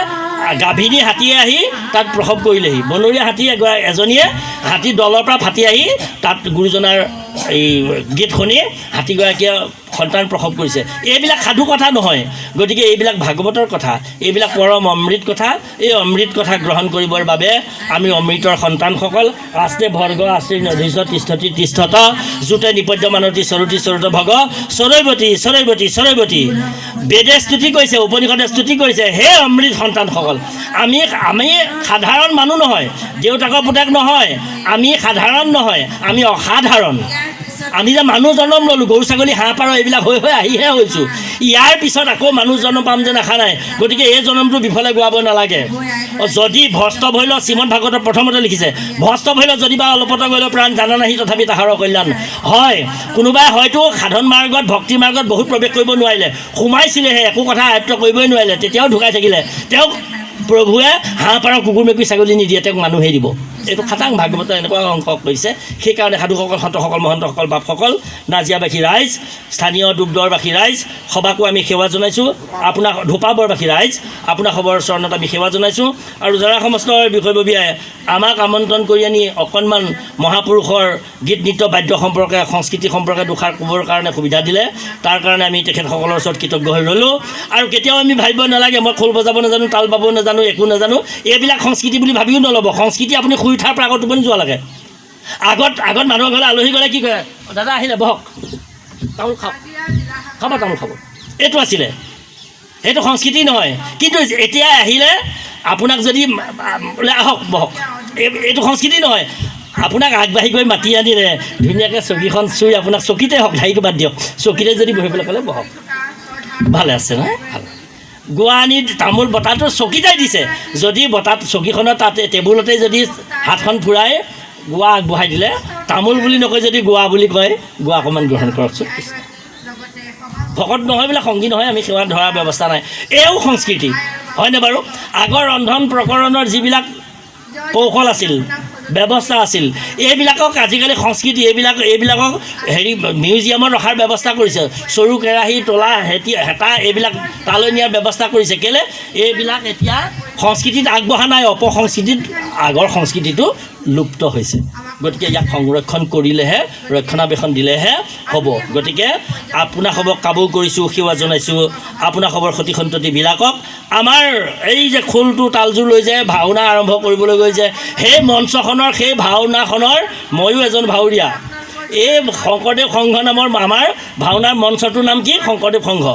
গাভিনী হাতীয়ে আহি তাত প্ৰসৱ কৰিলেহি। বনৰীয়া হাতী এজনীয়ে হাতী দলৰ পৰা ফাটি আহি তাত গুৰুজনাৰ এই গীত শুনি হাতীগৰাকীয়ে সন্তান প্ৰসৱ কৰিছে। এইবিলাক সাধু কথা নহয়। গতিকে এইবিলাক ভাগৱতৰ কথা, এইবিলাক পৰম অমৃত কথা। এই অমৃত কথা গ্ৰহণ কৰিবৰ বাবে আমি অমৃতৰ সন্তানসকল আস্তে ভৰ্গ আস্তে নধীশ তিষ্ঠতি তিষ্ঠত জোতে নিপদ্য মানতি স্বৰূতি স্বৰূত ভগ চৰৈৱতী। বেদে স্তুতি কৰিছে, উপনিষদে স্তুতি কৰিছে, হে অমৃত সন্তানসকল। আমি সাধাৰণ মানুহ নহয়, দেউতাকৰ পুতেক নহয়, আমি সাধাৰণ নহয়, আমি অসাধাৰণ। আমি যে মানুহ জন্ম ল'লোঁ, গৰু ছাগলী হাঁহ পাৰ এইবিলাক হৈ আহিহে হৈছোঁ। ইয়াৰ পিছত আকৌ মানুহ জন্ম পাম যেন আশা নাই। গতিকে এই জন্মটো বিফলে গোৱাব নালাগে। যদি ভস্ত ভৈল, শ্ৰীমদ ভাগৱতত প্ৰথমতে লিখিছে, ভস্ত ভৈল যদি বা অলপত গ'ল প্ৰাণ জানা নাহি তথাপি তাহাৰৰ কল্যাণ। হয়, কোনোবাই হয়তো সাধন মাৰ্গত ভক্তি মাৰ্গত বহুত প্ৰৱেশ কৰিব নোৱাৰিলে, সোমাইছিলেহে, একো কথা আয়ত্ব কৰিবই নোৱাৰিলে, তেতিয়াও ঢুকাই থাকিলে। তেওঁক প্ৰভুৱে হাঁহ পাৰ কুকুৰ মেকুৰী ছাগলী নিদিয়ে, তেওঁক মানুহেই দিব। এইটো খাটাং ভাগৱতৰ এনেকুৱা অংশ কৰিছে। সেইকাৰণে সাধুসকল, সন্তসকল, মহন্তসকল, বাপসকল, নাজিয়াবাসী ৰাইজ, স্থানীয় দুগ্ধৰবাসী ৰাইজ, সবাকো আমি সেৱা জনাইছোঁ। আপোনাক ধোপাবৰবাসী ৰাইজ, আপোনাৰ খবৰ চৰণত আমি সেৱা জনাইছোঁ। আৰু যাৰা সমস্তৰ বিষয়ববীয়াই আমাক আমন্ত্ৰণ কৰি আনি অকণমান মহাপুৰুষৰ গীত নৃত্য বাদ্য সম্পৰ্কে, সংস্কৃতি সম্পৰ্কে দুষাৰ ক'বৰ কাৰণে সুবিধা দিলে, তাৰ কাৰণে আমি তেখেতসকলৰ ওচৰত কৃতজ্ঞ হৈ ৰ'লোঁ। আৰু কেতিয়াও আমি ভাবিব নালাগে মই খোল বজাব নাজানো, তাল বাব নাজানো, একো নাজানো, এইবিলাক সংস্কৃতি বুলি ভাবিও নল'ব। সংস্কৃতি আপুনি শুই উঠাৰ পৰা আগত টোপনি যোৱা লাগে। আগত মানুহৰ ঘৰলৈ আলহী গ'লে কি কৰে, দাদা আহিলে বহক, তামোল খাওক, খাব তামোল খাব, এইটো আছিলে। সেইটো সংস্কৃতি নহয়। কিন্তু এতিয়া আহিলে আপোনাক যদি বোলে আহক বহক, এইটো সংস্কৃতি নহয়। আপোনাক আগবাঢ়ি গৈ মাতি আনিলে ধুনীয়াকৈ চকীখন চুই, আপোনাক চকীতে হওক, ঢাৰিটো বাদ দিয়ক, চকীতে যদি বহিবলৈ ক'লে বহক, ভালে আছে নহয়, ভাল। গুৱাহাটীত তামোল বটাটো চকীতেই দিছে, যদি বটাত চকীখনত তাতে টেবুলতে যদি হাতখন ফুৰাই গোৱা আগবঢ়াই দিলে, তামোল বুলি নকয় যদি গোৱা বুলি কয়, গোৱা অকণমান গ্ৰহণ কৰকচোন। ভকত নহয় বোলে, সংগী নহয়, আমি সেৱা ধৰাৰ ব্যৱস্থা নাই, এও সংস্কৃতি হয়নে বাৰু? আগৰ ৰন্ধন প্ৰকৰণৰ যিবিলাক কৌশল আছিল, ব্যৱস্থা আছিল, এইবিলাকক আজিকালি সংস্কৃতি এইবিলাকক মিউজিয়ামত ৰখাৰ ব্যৱস্থা কৰিছে। চৰু কেৰাহী, তোলা, হেতা এইবিলাক তালৈ নিয়াৰ ব্যৱস্থা কৰিছে। কেলৈ? এইবিলাক এতিয়া সংস্কৃতিত আগবঢ়া নাই, অপসংস্কৃতিত আগৰ সংস্কৃতিটো লুপ্ত হৈছে। গতিকে ইয়াক সংৰক্ষণ কৰিলেহে, ৰক্ষণাবেক্ষণ দিলেহে হ'ব। গতিকে আপোনাসৱক কাবৌ কৰিছোঁ, সেৱা জনাইছোঁ। আপোনাসৱৰ সতি সন্ততিবিলাকক আমাৰ এই যে খোলটো তালযোৰ লৈ যায় ভাওনা আৰম্ভ কৰিবলৈ গৈ যে সেই মঞ্চখনৰ, সেই ভাওনাখনৰ ময়ো এজন ভাৱৰীয়া। এই শংকৰদেৱ সংঘ নামৰ আমাৰ ভাওনাৰ মঞ্চটোৰ নাম কি? শংকৰদেৱ সংঘ।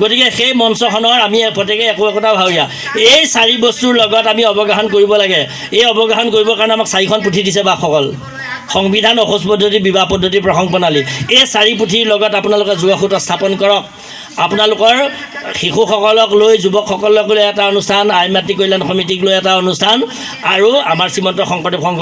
গতিকে সেই মঞ্চখনৰ আমি প্ৰত্যেকে একোটা ভাৱৰীয়া। এই চাৰি বস্তুৰ লগত আমি অৱগাহন কৰিব লাগে। এই অৱগাহন কৰিবৰ কাৰণে আমাক চাৰিখন পুথি দিছে বাপসকল, সংবিধান, অখোজ পদ্ধতি, বিবাহ পদ্ধতি, প্ৰসং প্ৰণালী। এই চাৰি পুথিৰ লগত আপোনালোকে যোগসূত্ৰ স্থাপন কৰক। আপোনালোকৰ শিশুসকলক লৈ, যুৱকসকলক লৈ এটা অনুষ্ঠান, আই মাতৃ কল্যাণ সমিতিক লৈ এটা অনুষ্ঠান, আৰু আমাৰ শ্ৰীমন্ত শংকৰদেৱ সংঘ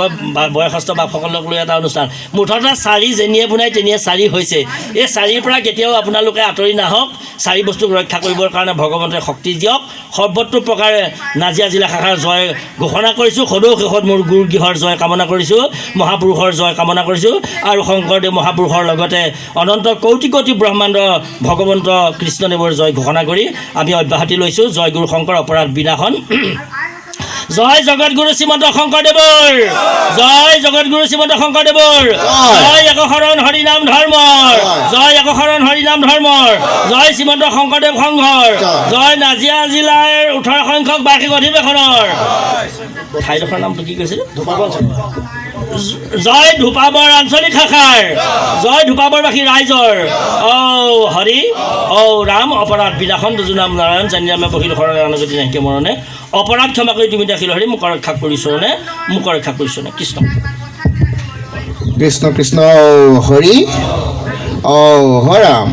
বয়সস্থ বাপসকলক লৈ এটা অনুষ্ঠান। মুঠতে চাৰি যেনিয়ে পোনাই তেনিয়ে চাৰি হৈছে। এই চাৰিৰ পৰা কেতিয়াও আপোনালোকে আঁতৰি নাহক। চাৰি বস্তুক ৰক্ষা কৰিবৰ কাৰণে ভগৱন্তে শক্তি দিয়ক। সৰ্বত্ৰ প্ৰকাৰে নাজিৰা জিলা শাখাৰ জয় ঘোষণা কৰিছোঁ। সদৌ শেষত মোৰ গুৰু গৃহৰ জয় কামনা কৰিছোঁ, মহাপুৰুষৰ জয় কামনা কৰিছোঁ। আৰু শংকৰদেৱ মহাপুৰুষৰ লগতে অনন্ত কৌটি কৌটি ব্ৰহ্মাণ্ড ভগৱন্ত কৃষ্ণদেৱৰ জয় ঘোষণা কৰি আমি অব্যাহতি লৈছোঁ। জয় গুৰু শংকৰ, অপৰাধ বিনাশন। জয় জগতগুৰু শ্ৰীমন্ত শংকৰদেৱৰ, জয় জগতগুৰু শ্ৰীমন্ত শংকৰদেৱৰ, জয় একশৰণ হৰিনাম ধৰ্মৰ, জয় একশৰণ হৰিনাম ধৰ্মৰ, জয় শ্ৰীমন্ত শংকৰদেৱ সংঘৰ, জয় নাজিৰা জিলাৰ 18 সংখ্যক বাৰ্ষিক অধিৱেশনৰ। ঠাইডোখৰ নামটো কি কৈছিল? জয় ধোপাবৰ আঞ্চলিক শাখাৰ, জয় ধোপাবৰবাসী ৰাইজৰ। হৰি ৰাম অপৰাধ বিনাশন দুজুনাম নাৰায়ণ জানি নামে বহিল শৰণগতি নাহিকে মৰণে। অপৰাধ ক্ষমা কৰি তুমি দেখিল হৰি, মোক ৰক্ষা কৰিছোনে, মোক ৰক্ষা কৰিছোনে। কৃষ্ণ কৃষ্ণ কৃষ্ণ হৰি হৰাম।